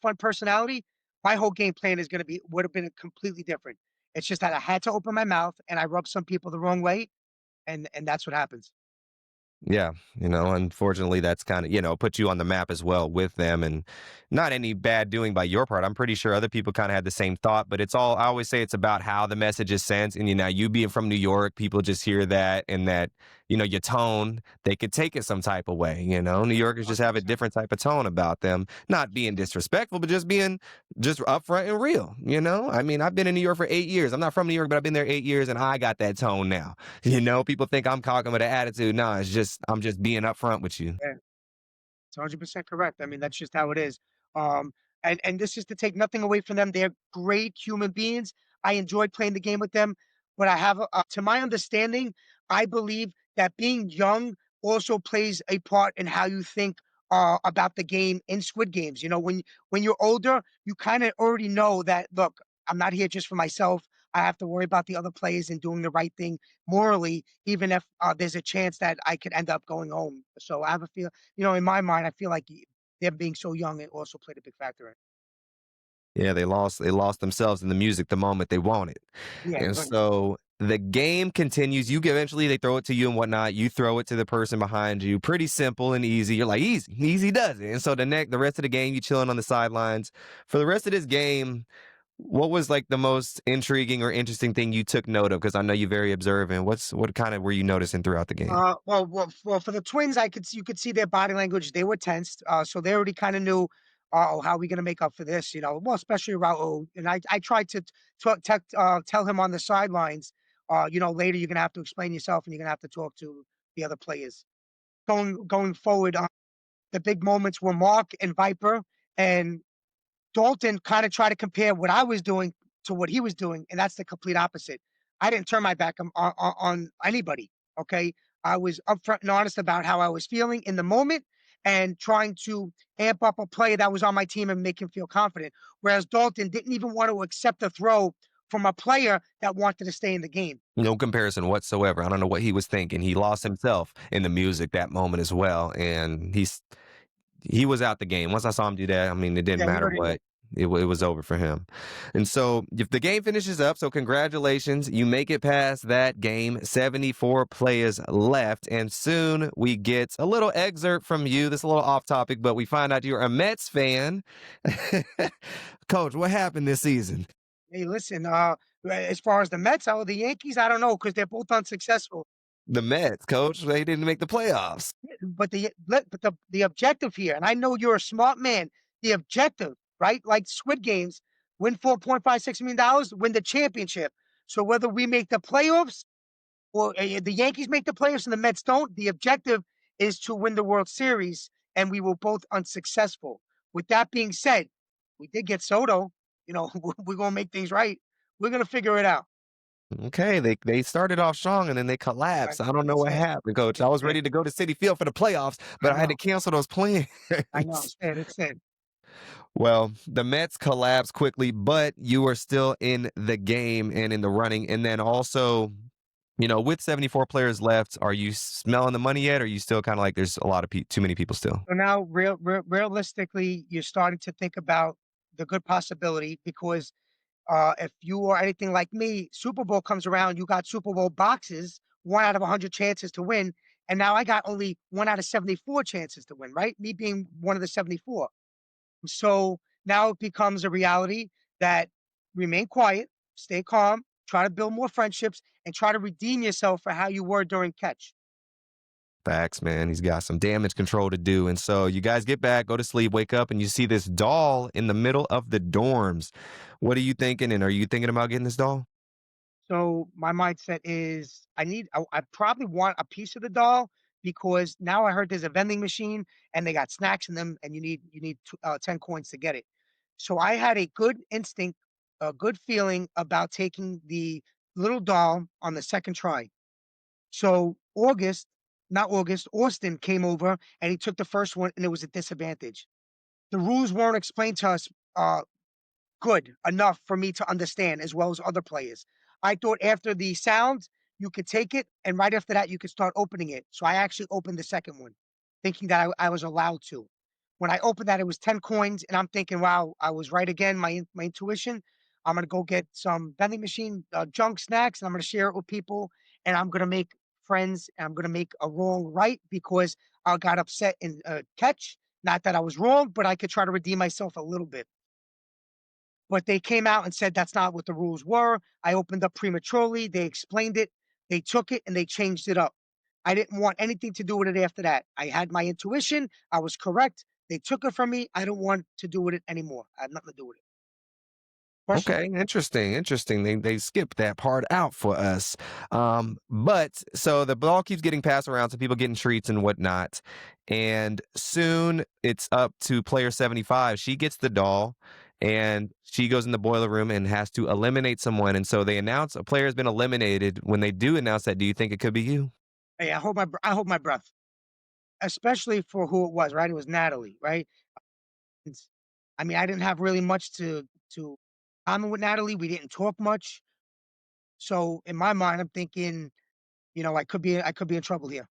fun personality, my whole game plan is gonna be would have been completely different. It's just that I had to open my mouth and I rubbed some people the wrong way, and that's what happens.
yeah, unfortunately, that's kind of, put you on the map as well with them, and not any bad doing by your part. I'm pretty sure other people kind of had the same thought, but I always say it's about how the message is sent. And, you being from New York, people just hear that, and that, your tone, they could take it some type of way. New Yorkers just have a
100%.
different type of tone about them, not being disrespectful, but just being just upfront and real. I mean, I've been in New York for 8 years. I'm not from New York, but I've been there 8 years, and I got that tone now. People think I'm cocky with an attitude. No, it's just I'm just being upfront with you.
Yeah. It's 100% correct. I mean, that's just how it is. Um, and this is to take nothing away from them. They're great human beings. I enjoyed playing the game with them, but to my understanding, I believe that being young also plays a part in how you think about the game in Squid Games. When you're older, you kind of already know that. Look, I'm not here just for myself. I have to worry about the other players and doing the right thing morally, even if there's a chance that I could end up going home. So I have a feel in my mind, I feel like them being so young, it also played a big factor in it.
Yeah, they lost themselves in the music the moment they want it.
Yeah,
And
right.
so the game continues. Eventually they throw it to you and whatnot. You throw it to the person behind you. Pretty simple and easy. You're like, easy, easy does it. And so the rest of the game, you chilling on the sidelines. For the rest of this game, what was like the most intriguing or interesting thing you took note of? Because I know you're very observant. What kind of were you noticing throughout the game?
Well, for the twins, you could see their body language. They were tensed, so they already kind of knew, oh, how are we going to make up for this? Well, especially Raul. And I tried to tell him on the sidelines, later you're going to have to explain yourself and you're going to have to talk to the other players. Going forward, the big moments were Mark and Viper, and Dalton kind of tried to compare what I was doing to what he was doing, and that's the complete opposite. I didn't turn my back on anybody. Okay, I was upfront and honest about how I was feeling in the moment, and trying to amp up a player that was on my team and make him feel confident. Whereas Dalton didn't even want to accept a throw from a player that wanted to stay in the game.
No comparison whatsoever. I don't know what he was thinking. He lost himself in the music that moment as well, and he was out the game. Once I saw him do that, I mean, it didn't
Yeah, he
matter
already knew.
what. It was over for him. And so if the game finishes up, so congratulations, you make it past that game. 74 players left, and soon we get a little excerpt from you. This is a little off topic, but we find out you're a Mets fan. Coach, what happened this season?
Hey, listen. As far as the Mets or the Yankees, I don't know because they're both unsuccessful.
The Mets, coach, they didn't make the playoffs.
But the objective here, and I know you're a smart man, the objective, right? Like Squid Games, win $4.56 million, win the championship. So whether we make the playoffs or the Yankees make the playoffs and the Mets don't, the objective is to win the World Series, and we were both unsuccessful. With that being said, we did get Soto. You know, we're gonna make things right. We're gonna figure it out.
Okay, they started off strong and then they
Right?
collapsed. I don't know
It's
what
sad.
happened, coach. I
It's
was
sad.
ready to go to Citi Field for the playoffs, but
I
I had to
know.
cancel those plans.
I know. It's sad. It's sad.
Well, the Mets collapsed quickly, but you were still in the game and in the running. And then also, with 74 players left, are you smelling the money yet? Or are you still kind of like there's a lot of too many people still?
So now, realistically, you're starting to think about the good possibility because if you are anything like me, Super Bowl comes around, you got Super Bowl boxes, 1 out of 100 chances to win. And now I got only 1 out of 74 chances to win, right? Me being one of the 74. So now it becomes a reality that remain quiet, stay calm, try to build more friendships, and try to redeem yourself for how you were during catch.
Facts, man. He's got some damage control to do. And so you guys get back, go to sleep, wake up, and you see this doll in the middle of the dorms. What are you thinking? And are you thinking about getting this doll?
So my mindset is I probably want a piece of the doll because now I heard there's a vending machine and they got snacks in them and you need 10 coins to get it. So I had a good instinct, a good feeling about taking the little doll on the second try. So not August, Austin came over and he took the first one and it was a disadvantage. The rules weren't explained to us good enough for me to understand as well as other players. I thought after the sound, you could take it, and right after that, you could start opening it. So I actually opened the second one, thinking that I was allowed to. When I opened that, it was 10 coins, and I'm thinking, wow, I was right again. My intuition. I'm gonna go get some vending machine junk snacks, and I'm gonna share it with people, and I'm gonna make friends, and I'm gonna make a wrong right because I got upset in catch. Not that I was wrong, but I could try to redeem myself a little bit. But they came out and said that's not what the rules were. I opened up prematurely. They explained it. They took it and they changed it up. I didn't want anything to do with it after that. I had my intuition. I was correct. They took it from me. I don't want to do with it anymore. I had nothing to do with it. Personally.
Okay, interesting, interesting. They skipped that part out for us. But so the ball keeps getting passed around to people getting treats and whatnot. And soon it's up to player 75. She gets the doll and she goes in the boiler room and has to eliminate someone. And so they announce a player has been eliminated. When they do announce that, do you think it could be you?
Hey, I hold my breath, especially for who it was, right? It was Natalie, right? It's I mean, I didn't have really much to common with Natalie. We didn't talk much. So in my mind, I'm thinking, I could be in trouble here.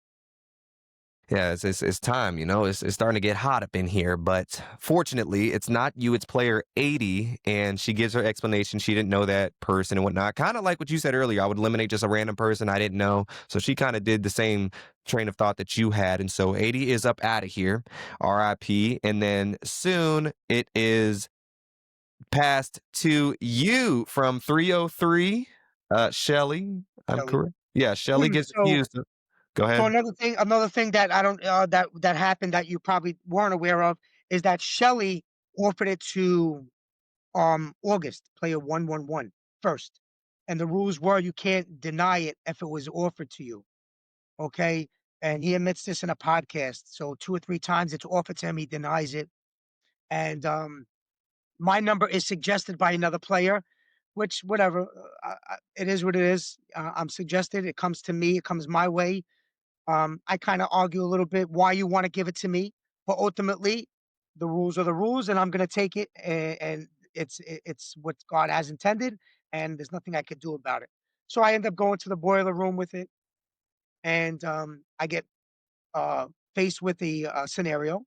Yeah, it's time, it's starting to get hot up in here, but fortunately, it's not you, it's player 80, and she gives her explanation. She didn't know that person and whatnot. Kind of like what you said earlier, I would eliminate just a random person I didn't know. So she kind of did the same train of thought that you had. And so 80 is up out of here, RIP. And then soon it is passed to you from 303, Shelly. I'm
Kelly.
correct. Yeah, Shelly gets
So
accused. Go
So
ahead.
another thing that I don't that happened that you probably weren't aware of is that Shelly offered it to August, player 111 first. And the rules were you can't deny it if it was offered to you. Okay. And he admits this in a podcast. So two or three times it's offered to him, he denies it. And my number is suggested by another player, which whatever. It is what it is. I'm suggested. It comes to me, it comes my way. I kind of argue a little bit why you want to give it to me, but ultimately, the rules are the rules, and I'm going to take it, and it's what God has intended, and there's nothing I could do about it. So I end up going to the boiler room with it, and I get uh, faced with the scenario.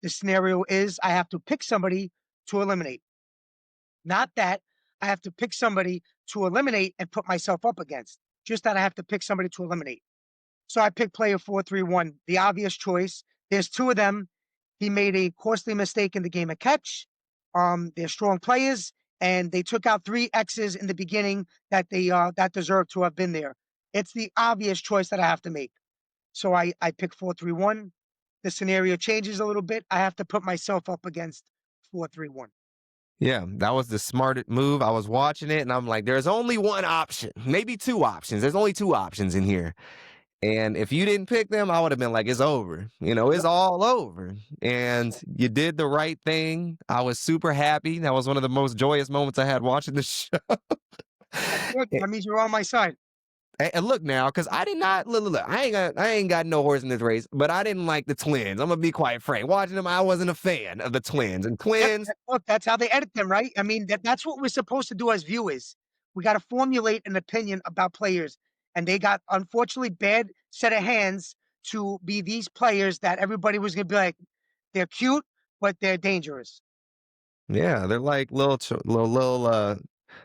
The scenario is I have to pick somebody to eliminate. Not that I have to pick somebody to eliminate and put myself up against. Just that I have to pick somebody to eliminate. So I picked player 431, the obvious choice. There's two of them. He made a costly mistake in the game of catch. They're strong players, and they took out three X's in the beginning that deserve to have been there. It's the obvious choice that I have to make. So I pick 431. The scenario changes a little bit. I have to put myself up against 431.
Yeah, that was the smart move. I was watching it and I'm like, there's only one option, maybe two options. There's only two options in here. And if you didn't pick them, I would have been like, it's over. It's
Yep.
all over. And you did the right thing. I was super happy. That was one of the most joyous moments I had watching the show.
That's good. That means you're on my side.
And look now, because I did not look. I ain't got no horse in this race, but I didn't like the twins. I'm gonna be quite frank. Watching them, I wasn't a fan of the twins. And
Yep,
twins,
look, that's how they edit them, right? I mean, that's what we're supposed to do as viewers. We gotta formulate an opinion about players, and they got, unfortunately, bad set of hands to be these players that everybody was gonna be like, "They're cute, but they're dangerous."
yeah, they're like little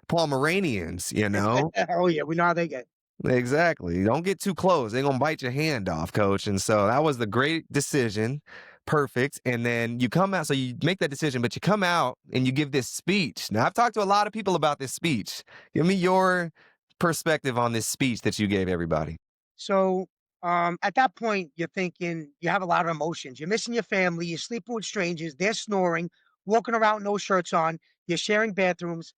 Pomeranians.
Oh, yeah, we know how they get.
Exactly. Don't get too close. They're gonna bite your hand off, coach. And so that was the great decision. Perfect. And then you come out, so you make that decision, but you come out and you give this speech. Now, I've talked to a lot of people about this speech. Give me your perspective on this speech that you gave everybody.
So, at that point, you're thinking you have a lot of emotions. You're missing your family, you're sleeping with strangers, they're snoring, walking around, no shirts on, you're sharing bathrooms.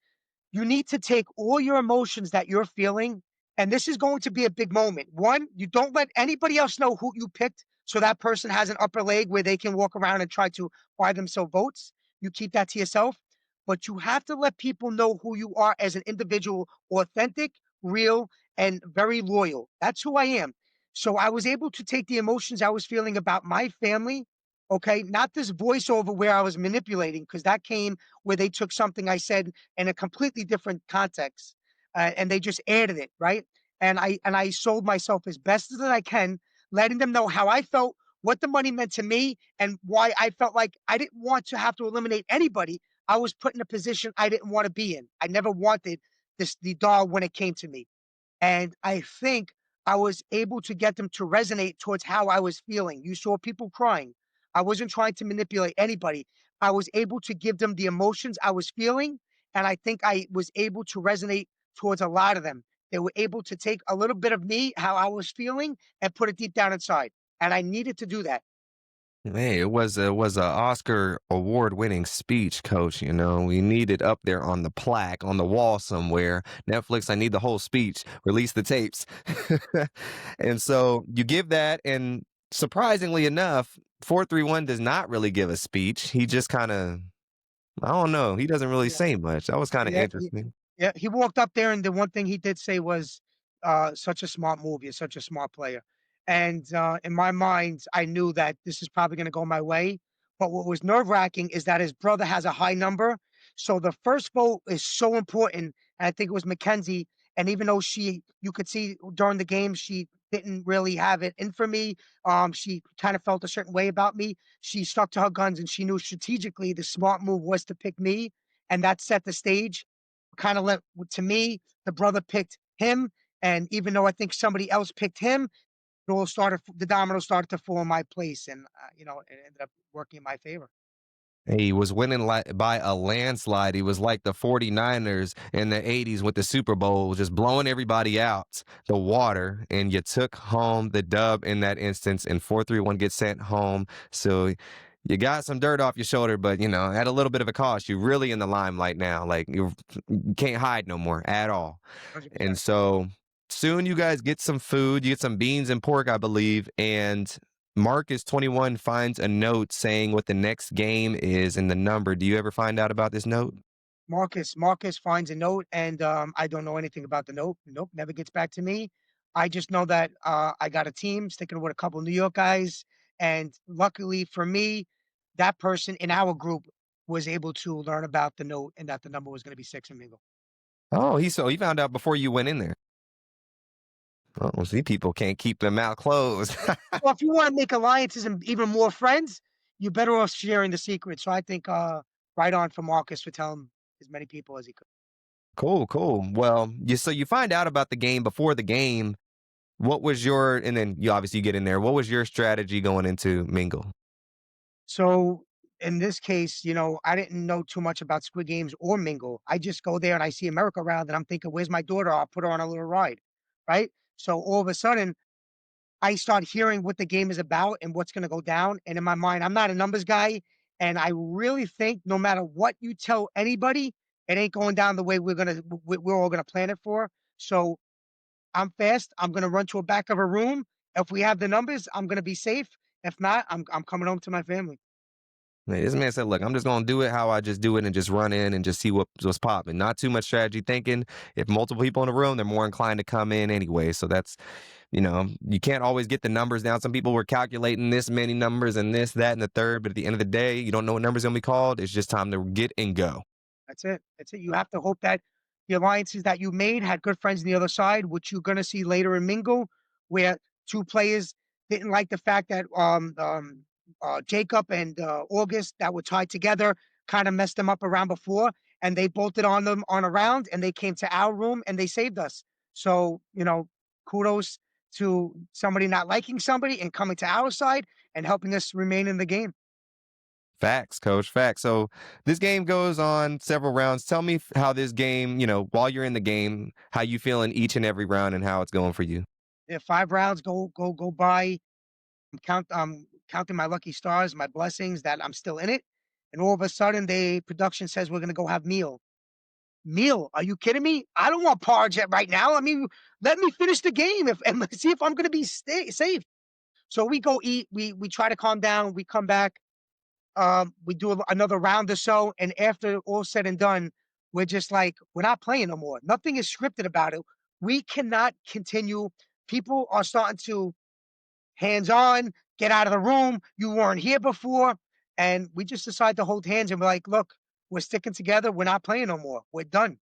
You need to take all your emotions that you're feeling, and this is going to be a big moment. One, you don't let anybody else know who you picked, so that person has an upper leg where they can walk around and try to buy themselves votes. You keep that to yourself, but you have to let people know who you are as an individual, authentic, real, and very loyal. That's who I am. So I was able to take the emotions I was feeling about my family, okay, not this voiceover where I was manipulating, because that came where they took something I said in a completely different context, and they just added it, right? And I sold myself as best as I can, letting them know how I felt, what the money meant to me, and why I felt like I didn't want to have to eliminate anybody. I was put in a position I didn't want to be in. I never wanted the doll when it came to me. And I think I was able to get them to resonate towards how I was feeling. You saw people crying. I wasn't trying to manipulate anybody. I was able to give them the emotions I was feeling. And I think I was able to resonate towards a lot of them. They were able to take a little bit of me, how I was feeling, and put it deep down inside. And I needed to do that.
Hey, it was a Oscar award winning speech, coach. We need it up there on the plaque on the wall somewhere. Netflix, I need the whole speech. Release the tapes. And so you give that, and surprisingly enough, 431 does not really give a speech. He just kind of, I don't know. He doesn't really
Yeah.
say much. That was kind of
Yeah.
interesting.
Yeah, he walked up there, and the one thing he did say was, "Such a smart move. You're such a smart player." And in my mind, I knew that this is probably going to go my way. But what was nerve wracking is that his brother has a high number, so the first vote is so important. And I think it was Mackenzie. And even though you could see during the game, she didn't really have it in for me. She kind of felt a certain way about me. She stuck to her guns, and she knew strategically the smart move was to pick me, and that set the stage. Kind of let to me, the brother picked him, and even though I think somebody else picked him, the dominoes started to fall in my place, and it ended up working in my favor.
He was winning by a landslide. He was like the 49ers in the 80s with the Super Bowl, just blowing everybody out the water. And you took home the dub in that instance, and 431 gets sent home. So you got some dirt off your shoulder, but, at a little bit of a cost. You're really in the limelight now. Like, you can't hide no more at all. And
100%.
so soon you guys get some food. You get some beans and pork, I believe. And Marcus 21 finds a note saying what the next game is and the number. Do you ever find out about this note?
Marcus finds a note, and I don't know anything about the note. Nope, never gets back to me. I just know that I got a team sticking with a couple of New York guys, and luckily for me, that person in our group was able to learn about the note and that the number was going to be six and mingle.
Oh, he found out before you went in there. Oh, see, people can't keep their mouth closed.
Well, if you wanna make alliances and even more friends, you're better off sharing the secret. So I think, right on for Marcus for telling as many people as he could.
Cool, cool. Well, you find out about the game before the game. What was your and then you obviously get in there. What was your strategy going into Mingle?
So in this case, I didn't know too much about Squid Games or Mingle. I just go there and I see America around and I'm thinking, "Where's my daughter? I'll put her on a little ride." Right? So all of a sudden, I start hearing what the game is about and what's gonna go down, and in my mind, I'm not a numbers guy, And I really think no matter what you tell anybody, it ain't going down the way we're all gonna plan it for. So I'm fast. I'm gonna run to a back of a room. If we have the numbers, I'm gonna be safe. If not, I'm coming home to my family.
Man, this man said, "Look, I'm just gonna do it how I just do it and just run in and just see what's popping. Not too much strategy thinking. If multiple people in the room, they're more inclined to come in anyway. So that's, you can't always get the numbers down. Some people were calculating this many numbers and this, that, and the third, but at the end of the day, you don't know what number's gonna be called. It's just time to get and go.
That's it. That's it. You have to hope that the alliances that you made had good friends on the other side, which you're going to see later in Mingle, where two players didn't like the fact that Jacob and August that were tied together kind of messed them up around before, and they bolted on them on a round, and they came to our room and they saved us. So kudos to somebody not liking somebody and coming to our side and helping us remain in the game.
Facts, coach. Facts. So this game goes on several rounds. Tell me how this game, while you're in the game, how you feel in each and every round and how it's going for you.
If 5 rounds go by, I'm counting my lucky stars, my blessings that I'm still in it. And all of a sudden, the production says we're gonna go have meal. Meal? Are you kidding me? I don't want porridge right now. I mean, let me finish the game and let's see if I'm gonna be safe. So we go eat. We try to calm down. We come back. We do another round or so, and after all said and done, we're just like we're not playing no more. Nothing is scripted about it. We cannot continue. People are starting to hands on, get out of the room. You weren't here before. And we just decided to hold hands and we're like, look, we're sticking together. We're not playing no more. We're done.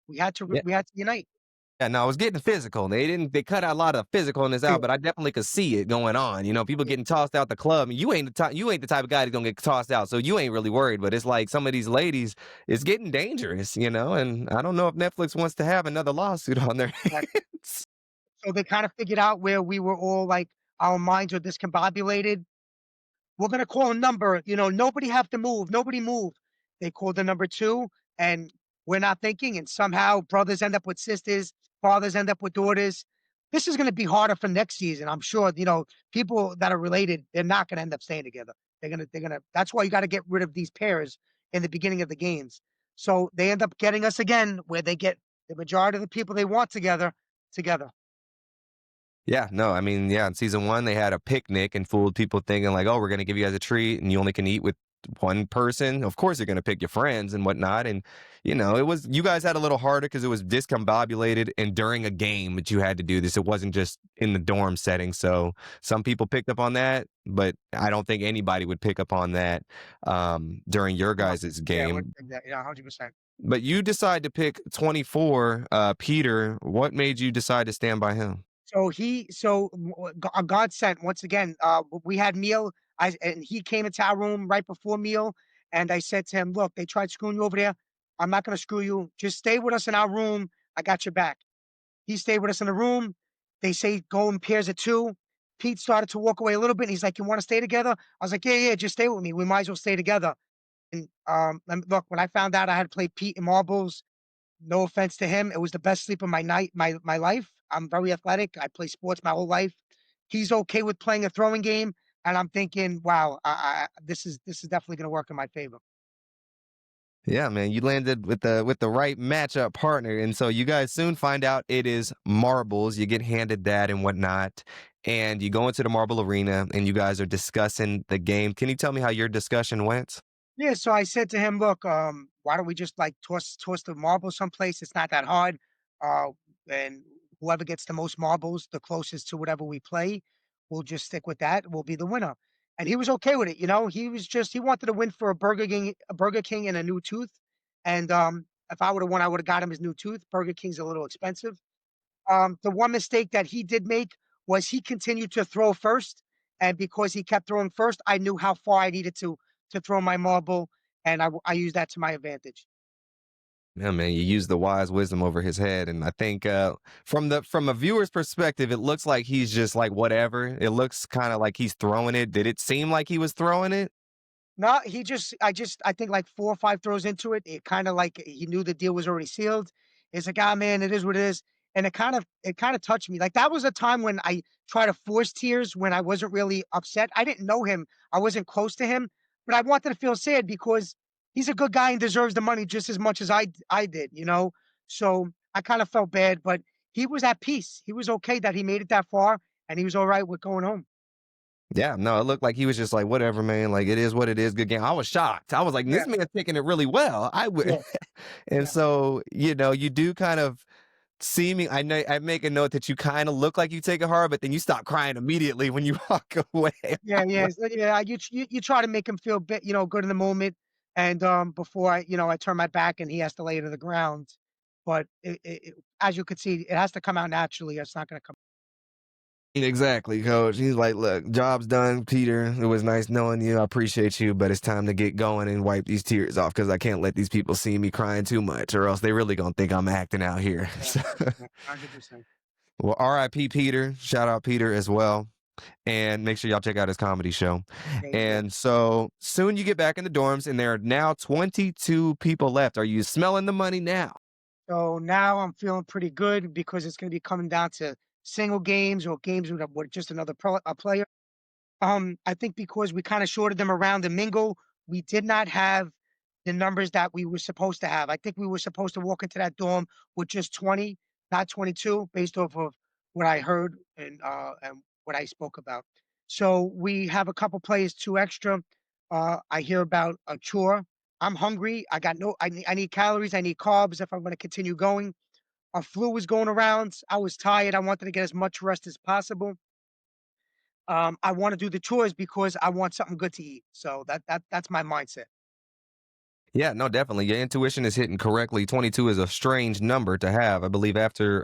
We had to unite.
Yeah, no, I was getting physical. They cut out a lot of physicalness
Yeah,
out, but I definitely could see it going on. People
yeah,
getting tossed out the club. You ain't the type of guy that's gonna get tossed out, so you ain't really worried. But it's like some of these ladies, it's getting dangerous, and I don't know if Netflix wants to have another lawsuit on their
exactly.
hands.
So they kind of figured out where we were all like our minds are discombobulated. We're gonna call a number, nobody have to move, nobody move. They called the number two, and we're not thinking, and somehow brothers end up with sisters, fathers end up with daughters. This is gonna be harder for next season. I'm sure, people that are related, they're not gonna end up staying together. They're gonna that's why you gotta get rid of these pairs in the beginning of the games. So they end up getting us again, where they get the majority of the people they want together.
Yeah, no, I mean, yeah, in season one, they had a picnic and fooled people thinking like, oh, we're going to give you guys a treat and you only can eat with one person. Of course, you're going to pick your friends and whatnot. And, you guys had a little harder because it was discombobulated and during a game that you had to do this. It wasn't just in the dorm setting. So some people picked up on that, but I don't think anybody would pick up on that during your
No,
guys'
yeah,
game.
yeah, 100%.
But you decide to pick 24, Peter. What made you decide to stand by him?
A God sent once again. We had meal. And he came into our room right before meal, and I said to him, "Look, they tried screwing you over there. I'm not going to screw you. Just stay with us in our room. I got your back." He stayed with us in the room. They say go in pairs of two. Pete started to walk away a little bit. And he's like, "You want to stay together?" I was like, "Yeah, yeah, just stay with me. We might as well stay together." And look, when I found out I had to play Pete in marbles, no offense to him. It was the best sleep of my life. I'm very athletic. I play sports my whole life. He's okay with playing a throwing game, and I'm thinking, wow, this is definitely going to work in my favor.
Yeah, man, you landed with the right matchup partner, and so you guys soon find out it is marbles. You get handed that and whatnot, and you go into the marble arena, and you guys are discussing the game. Can you tell me how your discussion went?
Yeah, so I said to him, "Look, why don't we just like toss the marbles someplace? It's not that hard. Uh, and whoever gets the most marbles, the closest to whatever we play, we'll just stick with that. We'll be the winner." And he was okay with it. He wanted to win for a Burger King and a new tooth. And if I would have won, I would have got him his new tooth. Burger King's a little expensive. The one mistake that he did make was he continued to throw first, and because he kept throwing first, I knew how far I needed to throw my marble, and I used that to my advantage.
Yeah, man, you use the wise wisdom over his head, and I think from a viewer's perspective, it looks like he's just like whatever. It looks kind of like he's throwing it. Did it seem like he was throwing it?
No, I think like 4 or 5 throws into it, it kinda like he knew the deal was already sealed. It's like, "Ah, man, it is what it is." And it kinda touched me. Like, that was a time when I tried to force tears when I wasn't really upset. I didn't know him. I wasn't close to him, but I wanted to feel sad because he's a good guy and deserves the money just as much as I did, you know? So I kind of felt bad, but he was at peace. He was okay that he made it that far and he was all right with going home.
Yeah, no, it looked like he was just like, whatever, man. Like, it is what it is. Good game. I was shocked. I was like,
Yeah,
this man's taking it really well. I would.
yeah,
And
yeah.
so, you do kind of seeming, I know, I make a note that you kind of look like you take it hard, but then you stop crying immediately when you walk away.
Yeah, yeah, yeah. You try to make him feel good in the moment, and before I turn my back and he has to lay to the ground. But as you could see, it has to come out naturally. It's not going to come.
Exactly, coach. He's like, look, job's done, Peter. It was nice knowing you. I appreciate you, but it's time to get going and wipe these tears off because I can't let these people see me crying too much, or else they really gonna think I'm acting out here.
Yeah, yeah, 100%.
Well, R.I.P. Peter. Shout out Peter as well. And make sure y'all check out his comedy show.
Thank you.
And so soon you get back in the dorms, and there are now 22 people left. Are you smelling the money now?
So now I'm feeling pretty good because it's going to be coming down to single games or games with just another a player. I think because we kinda shorted them around the mingle, we did not have the numbers that we were supposed to have. I think we were supposed to walk into that dorm with just 20, not 22, based off of what I heard and what I spoke about. So we have a couple players, 2 extra. I hear about a chore. I'm hungry. I need calories, I need carbs if I'm gonna continue going. A flu was going around. I was tired. I wanted to get as much rest as possible. I wanna do the chores because I want something good to eat. So that's my mindset.
Yeah, no, definitely. Your intuition is hitting correctly. 22 is a strange number to have. I believe after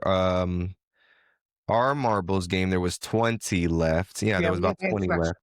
our marbles game, there was 20 left. Yeah, there
Yeah,
was
we
about
had
20
2 extra.
left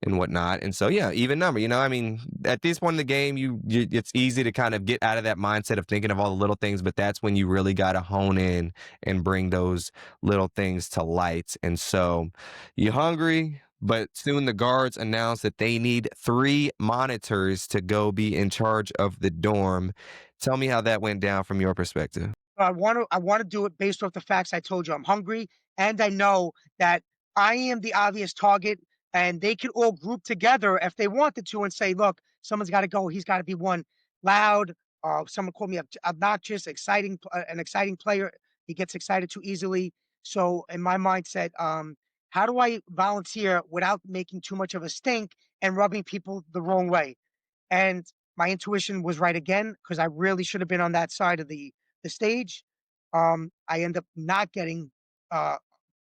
and whatnot. And so, yeah, even number. I mean, at this point in the game, it's easy to kind of get out of that mindset of thinking of all the little things, but that's when you really got to hone in and bring those little things to light. And so, you hungry, but soon the guards announced that they need 3 monitors to go be in charge of the dorm. Tell me how that went down from your perspective.
I wanna do it based off the facts I told you. I'm hungry, and I know that I am the obvious target, and they could all group together if they wanted to and say, "Look, someone's gotta go. He's gotta be one loud." Someone called me obnoxious, an exciting player. He gets excited too easily. So in my mindset, how do I volunteer without making too much of a stink and rubbing people the wrong way? And my intuition was right again because I really should have been on that side of the stage. I end up not getting uh,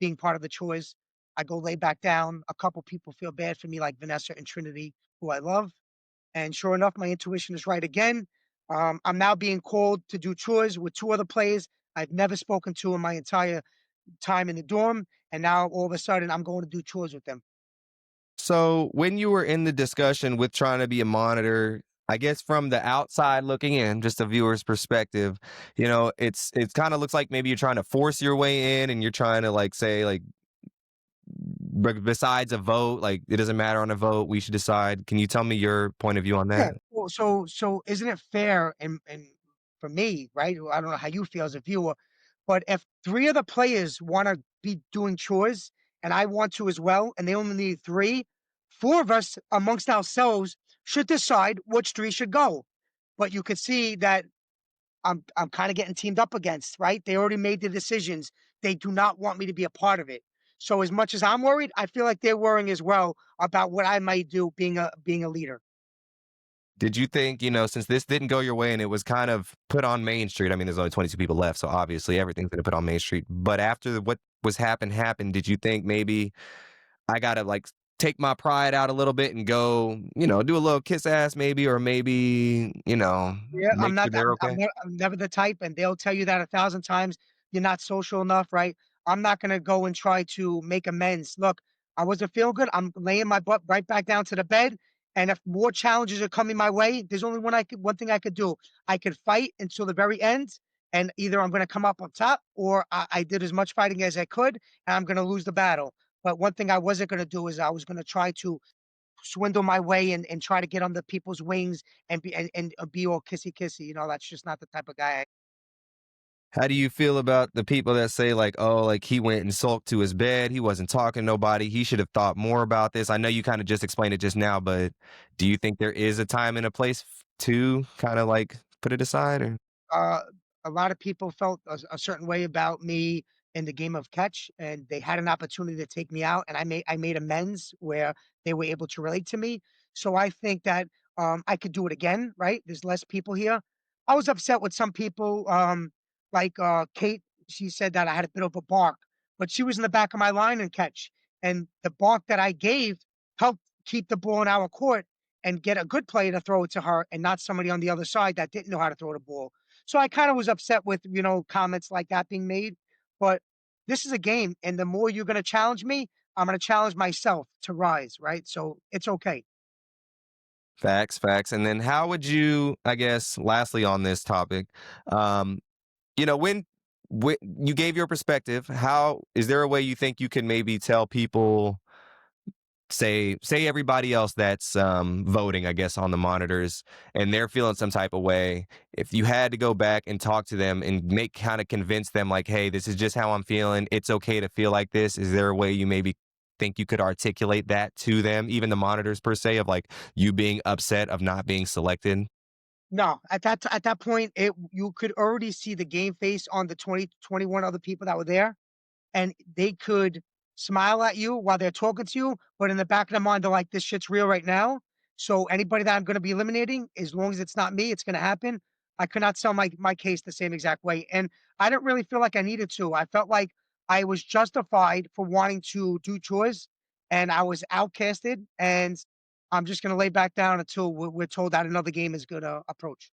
being part of the chores. I go lay back down. A couple people feel bad for me, like Vanessa and Trinity, who I love. And sure enough, my intuition is right again. I'm now being called to do chores with 2 other players I've never spoken to in my entire time in the dorm. And now all of a sudden, I'm going to do chores with them.
So, when you were in the discussion with trying to be a monitor, I guess from the outside looking in, just a viewer's perspective, it's kind of looks like maybe you're trying to force your way in and you're trying to like say like besides a vote, like it doesn't matter on a vote, we should decide. Can you tell me your point of view on
Yeah.
that?
Well, so isn't it fair and for me, right? I don't know how you feel as a viewer, but if 3 of the players wanna be doing chores and I want to as well, and they only need 3, 4 of us amongst ourselves should decide which 3 should go. But you could see that I'm kinda getting teamed up against, right? They already made the decisions. They do not want me to be a part of it. So as much as I'm worried, I feel like they're worrying as well about what I might do being a leader.
Did you think, since this didn't go your way and it was kind of put on Main Street, I mean, there's only 22 people left, so obviously everything's going to put on Main Street. But after what was happened, did you think maybe I gotta like take my pride out a little bit and go, do a little kiss ass maybe, or maybe,
Yeah,
make sure they're okay.
I'm never the type, and they'll tell you that 1,000 times. You're not social enough, right? I'm not gonna go and try to make amends. Look, I wasn't feeling good. I'm laying my butt right back down to the bed, and if more challenges are coming my way, there's only one thing I could do. I could fight until the very end, and either I'm gonna come up on top, or I did as much fighting as I could, and I'm gonna lose the battle. But one thing I wasn't gonna do is I was gonna try to swindle my way and try to get under people's wings and be all kissy kissy. That's just not the type of guy
How do you feel about the people that say like, "Oh, like he went and sulked to his bed. He wasn't talking to nobody. He should have thought more about this." I know you kind of just explained it just now, but do you think there is a time and a place to kind of like put it aside or
uh, a lot of people felt a certain way about me in the game of catch, and they had an opportunity to take me out, and I made amends where they were able to relate to me. So I think that I could do it again. Right? There's less people here. I was upset with some people, like Kate. She said that I had a bit of a bark, but she was in the back of my line and catch, and the bark that I gave helped keep the ball in our court and get a good player to throw it to her, and not somebody on the other side that didn't know how to throw the ball. So I kind of was upset with, comments like that being made. But this is a game, and the more you're going to challenge me, I'm going to challenge myself to rise, right? So it's okay.
facts, facts? And then how would you, I guess, lastly on this topic, um, when you gave your perspective, how is there a way you think you can maybe tell people say everybody else that's voting, I guess, on the monitors, and they're feeling some type of way, if you had to go back and talk to them and make kind of convince them like, hey, this is just how I'm feeling, it's okay to feel like this, is there a way you maybe think you could articulate that to them, even the monitors per se, of like you being upset of not being selected?
No, at that point, you could already see the game face on the 20 21 other people that were there, and they could smile at you while they're talking to you, but in the back of their mind, they're like, "This shit's real right now." So anybody that I'm gonna be eliminating, as long as it's not me, it's gonna happen. I could not sell my case the same exact way, and I didn't really feel like I needed to. I felt like I was justified for wanting to do chores, and I was outcasted, and I'm just gonna lay back down until we're told that another game is gonna approach.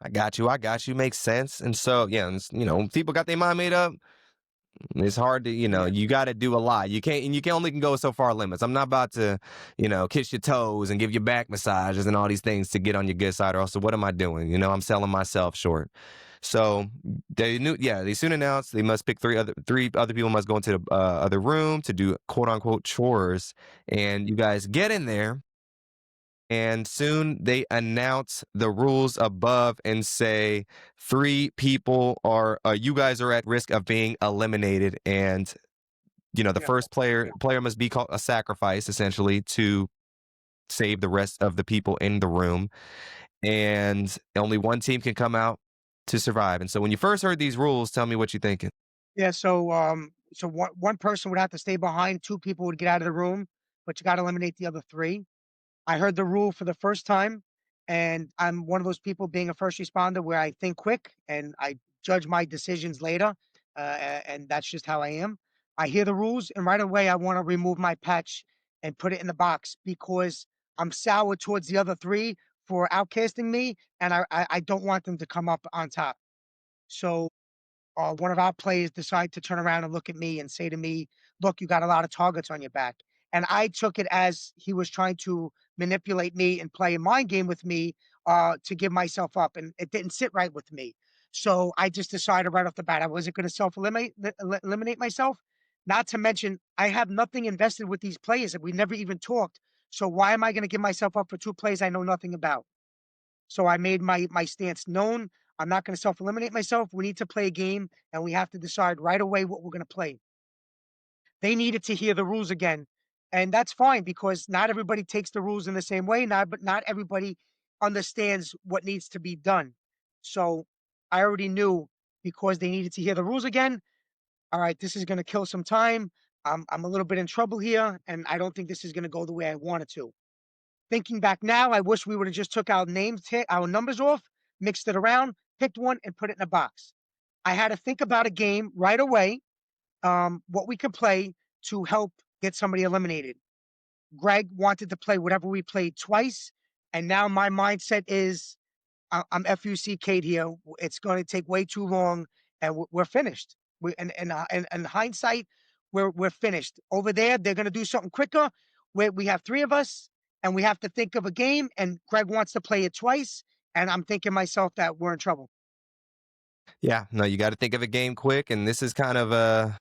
I got you. I got you. Makes sense. And so, yeah, and people got their mind made up. It's hard to,
Yeah.
you got to do a lot. You can't, and you can only can go so far limits. I'm not about to, kiss your toes and give you back massages and all these things to get on your good side. Or else, what am I doing? I'm selling myself short. So they soon announced they must pick three other people must go into the other room to do quote unquote chores, and you guys get in there. And soon they announce the rules above and say three people you guys are at risk of being eliminated. And the
Yeah.
first player must be called a sacrifice essentially to save the rest of the people in the room. And only one team can come out to survive. And so when you first heard these rules, tell me what you thinking.
Yeah, so one person would have to stay behind, two people would get out of the room, but you gotta eliminate the other three. I heard the rule for the first time, and I'm one of those people being a first responder where I think quick and I judge my decisions later, and that's just how I am. I hear the rules, and right away I wanna remove my patch and put it in the box because I'm sour towards the other three for outcasting me, and I don't want them to come up on top. So one of our players decide to turn around and look at me and say to me, "Look, you got a lot of targets on your back." And I took it as he was trying to manipulate me and play a mind game with me to give myself up, and it didn't sit right with me. So I just decided right off the bat I wasn't going to self eliminate myself. Not to mention, I have nothing invested with these players, and we never even talked. So why am I going to give myself up for two plays I know nothing about? So I made my stance known. I'm not going to self eliminate myself. We need to play a game, and we have to decide right away what we're going to play. They needed to hear the rules again, and that's fine because not everybody takes the rules in the same way. Not everybody understands what needs to be done. So I already knew because they needed to hear the rules again. All right, this is going to kill some time. I'm a little bit in trouble here, and I don't think this is going to go the way I want it to. Thinking back now, I wish we would have just took our names, our numbers off, mixed it around, picked one, and put it in a box. I had to think about a game right away, what we could play to help get somebody eliminated. Greg wanted to play whatever we played twice, and now my mindset is I'm FUC Kate here. It's going to take way too long, and we're finished. In hindsight, we're finished. Over there, they're going to do something quicker. Where we have three of us, and we have to think of a game. And Greg wants to play it twice, and I'm thinking myself that we're in trouble.
Yeah, no, you got to think of a game quick. And this is kind of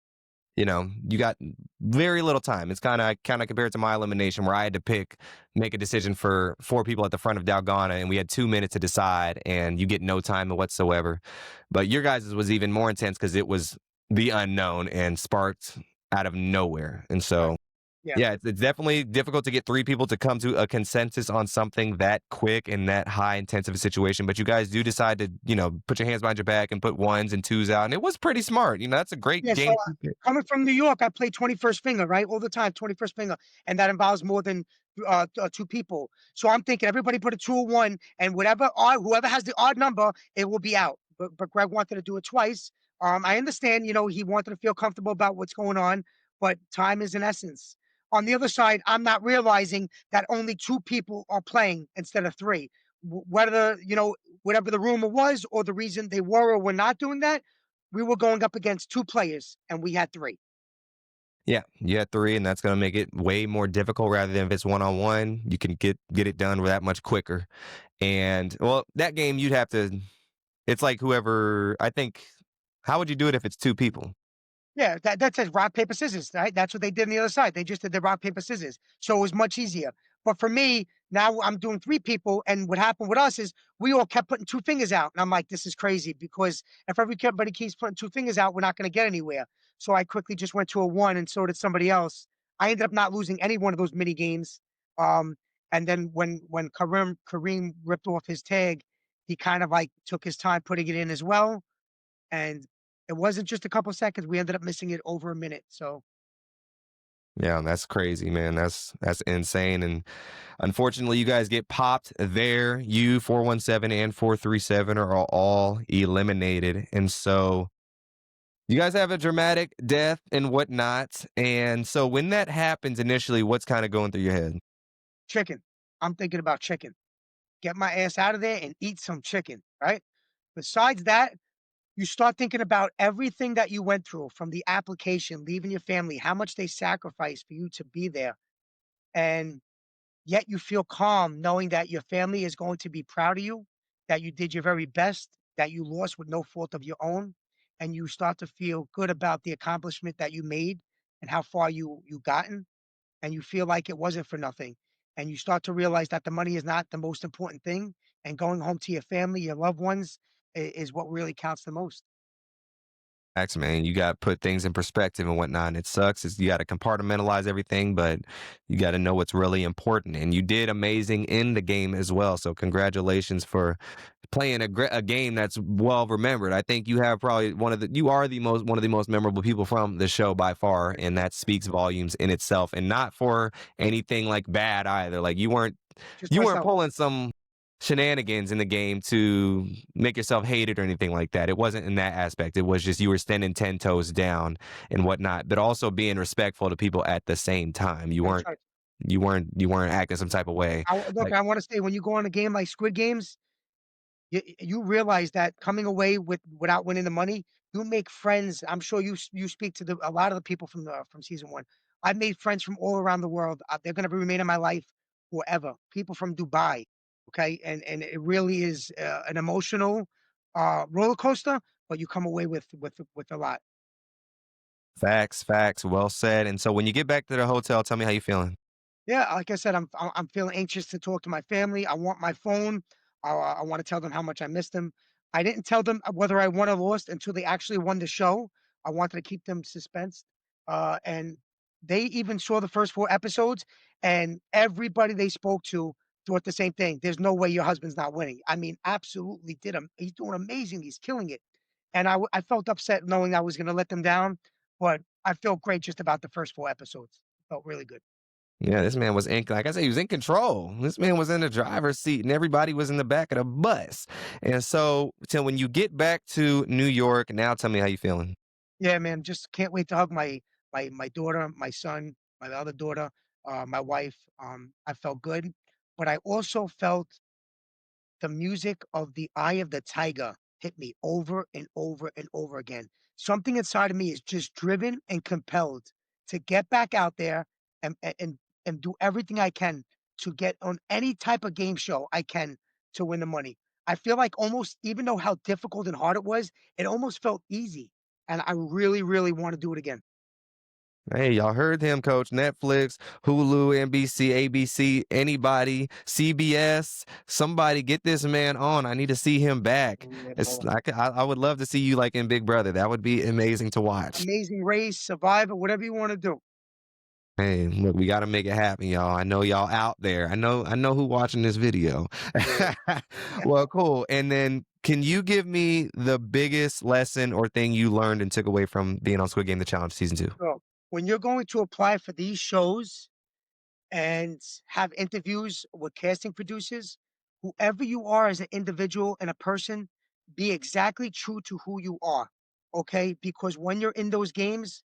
you got very little time. It's kind of compared to my elimination where I had to make a decision for four people at the front of Dalgona, and we had 2 minutes to decide, and you get no time whatsoever. But your guys' was even more intense because it was the unknown and sparked out of nowhere. And
Right.
so
Yeah.
yeah, it's definitely difficult to get three people to come to a consensus on something that quick and that high intensive a situation. But you guys do decide to, put your hands behind your back and put ones and twos out. And it was pretty smart. That's a great
Yeah, so,
game. To keep.
coming from New York, I play 21st finger, right? All the time, 21st finger, and that involves more than, 2 people. So I'm thinking everybody put a 2 or 1, and whoever has the odd number, it will be out. But Greg wanted to do it twice. I understand, he wanted to feel comfortable about what's going on, but time is an essence. On the other side, I'm not realizing that only 2 people are playing instead of 3. Whether, whatever the rumor was or the reason they were or were not doing that, we were going up against 2 players, and we had 3.
Yeah, you had three, and that's going to make it way more difficult rather than if it's one on one. You can get it done that much quicker. And well, that game you'd have to. It's like whoever. I think. How would you do it if it's two people?
Yeah, that says rock, paper, scissors, right? That's what they did on the other side. They just did the rock, paper, scissors. So it was much easier. But for me, now I'm doing 3 people, and what happened with us is we all kept putting 2 fingers out. And I'm like, this is crazy because if everybody keeps putting 2 fingers out, we're not going to get anywhere. So I quickly just went to a 1, and so did somebody else. I ended up not losing any one of those mini games. Um, and then when Kareem ripped off his tag, he kind of like took his time putting it in as well. And it wasn't just a couple seconds, we ended up missing it over a minute, so
Yeah, that's crazy, man. That's insane. And unfortunately, you guys get popped there. You 417 and 437 are all eliminated. And so you guys have a dramatic death and whatnot. And so when that happens initially, what's kind of going through your head?
chicken. I'm thinking about chicken. Get my ass out of there and eat some chicken, right? Besides that, you start thinking about everything that you went through from the application, leaving your family, how much they sacrificed for you to be there, and yet you feel calm knowing that your family is going to be proud of you, that you did your very best, that you lost with no fault of your own, and you start to feel good about the accomplishment that you made and how far you gotten. And you feel like it wasn't for nothing. And you start to realize that the money is not the most important thing. And going home to your family, your loved ones, is what really counts the most.
Facts, man. You got to put things in perspective and whatnot. And it sucks. Is you got to compartmentalize everything, but you got to know what's really important. And you did amazing in the game as well. So congratulations for playing a game that's well remembered. I think you have probably you are the most one of the most memorable people from the show by far, and that speaks volumes in itself. And not for anything like bad either. Like
Just
you weren't
myself.
pulling some shenanigans in the game to make yourself hated or anything like that. It wasn't in that aspect. It was just you were standing 10 toes down and whatnot, but also being respectful to people at the same time. You
That's
weren't
right.
you weren't acting some type of way.
Look,
Like
I want to say when you go on a game like Squid Games, you realize that coming away without winning the money, you make friends. I'm sure you speak to a lot of the people from season 1. I've made friends from all around the world. They're going to remain in my life forever. People from Dubai, okay, and it really is an emotional roller coaster, but you come away with a lot.
facts, facts, well said. And so when you get back to the hotel, tell me how you feeling.
Yeah, like I said, I'm feeling anxious to talk to my family. I want my phone. I want to tell them how much I miss them. I didn't tell them whether I won or lost until they actually won the show. I wanted to keep them suspense. And they even saw the first 4 episodes, and everybody they spoke to thought the same thing. There's no way your husband's not winning. I mean, absolutely did him. He's doing amazing. He's killing it. And I felt upset knowing I was going to let them down, but I felt great just about the first 4 episodes. Felt really good.
Yeah, this man was like I said, he was in control. This man was in the driver's seat and everybody was in the back of the bus. And so till when you get back to New York, now tell me how you feeling.
Yeah, man, just can't wait to hug my daughter, my son, my other daughter, my wife. I felt good, but I also felt the music of "The Eye of the Tiger" hit me over and over and over again. Something inside of me is just driven and compelled to get back out there and do everything I can to get on any type of game show I can to win the money. I feel like almost even though how difficult and hard it was, it almost felt easy, and I really, really wanna do it again.
Hey, y'all heard him, coach. Netflix, Hulu, NBC, ABC, anybody, CBS, somebody get this man on. I need to see him back.
Yeah,
It's
brother.
like I would love to see you like in Big Brother. That would be amazing to watch.
Amazing Race, Survivor, whatever you wanna do.
Hey, look, we got to make it happen, y'all. I know y'all out there. I know who watching this video.
Yeah, yeah.
Well, cool. And then can you give me the biggest lesson or thing you learned and took away from being on Squid Game The Challenge season 2?
So, when you're going to apply for these shows and have interviews with casting producers, whoever you are as an individual and a person, be exactly true to who you are. Okay? Because when you're in those games,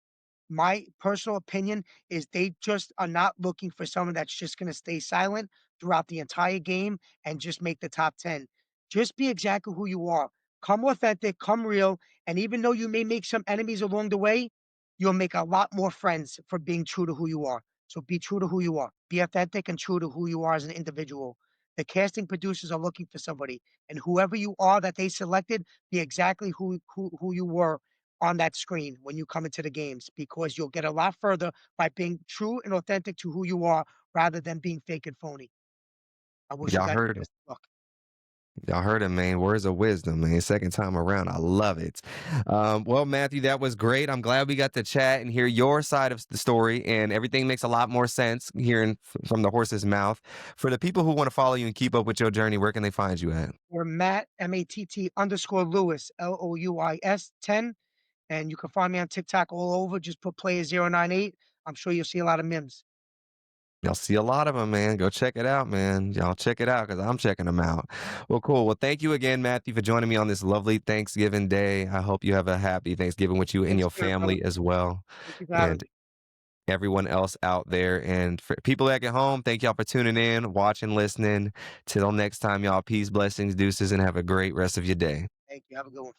my personal opinion is they just are not looking for someone that's just going to stay silent throughout the entire game and just make the top 10. Just be exactly who you are. Come authentic, come real. And even though you may make some enemies along the way, you'll make a lot more friends for being true to who you are. So be true to who you are. Be authentic and true to who you are as an individual. The casting producers are looking for somebody, and whoever you are that they selected, be exactly who you were on that screen when you come into the games, because you'll get a lot further by being true and authentic to who you are rather than being fake and phony. I wish you
Y'all
guys the
heard him.
best of luck.
Y'all heard him, man. Words of wisdom, man. Second time around. I love it. Well, Matthew, that was great. I'm glad we got to chat and hear your side of the story, and everything makes a lot more sense hearing from the horse's mouth. For the people who want to follow you and keep up with your journey, where can they find you at?
We're Matt Matt_Lewis Louis 10, and you can find me on TikTok all over. Just put player 098. I'm sure you'll see a lot of memes.
Y'all see a lot of them, man. Go check it out, man. Y'all check it out because I'm checking them out. Well, cool. Well, thank you again, Matthew, for joining me on this lovely Thanksgiving day. I hope you have a happy Thanksgiving with you and
Same
your
spirit, brother.
family as well.
Thank you for having
And
me.
everyone else out there. And for people back at home, thank y'all for tuning in, watching, listening. Till next time, y'all, peace, blessings, deuces, and have a great rest of your day.
Thank you. Have a good one.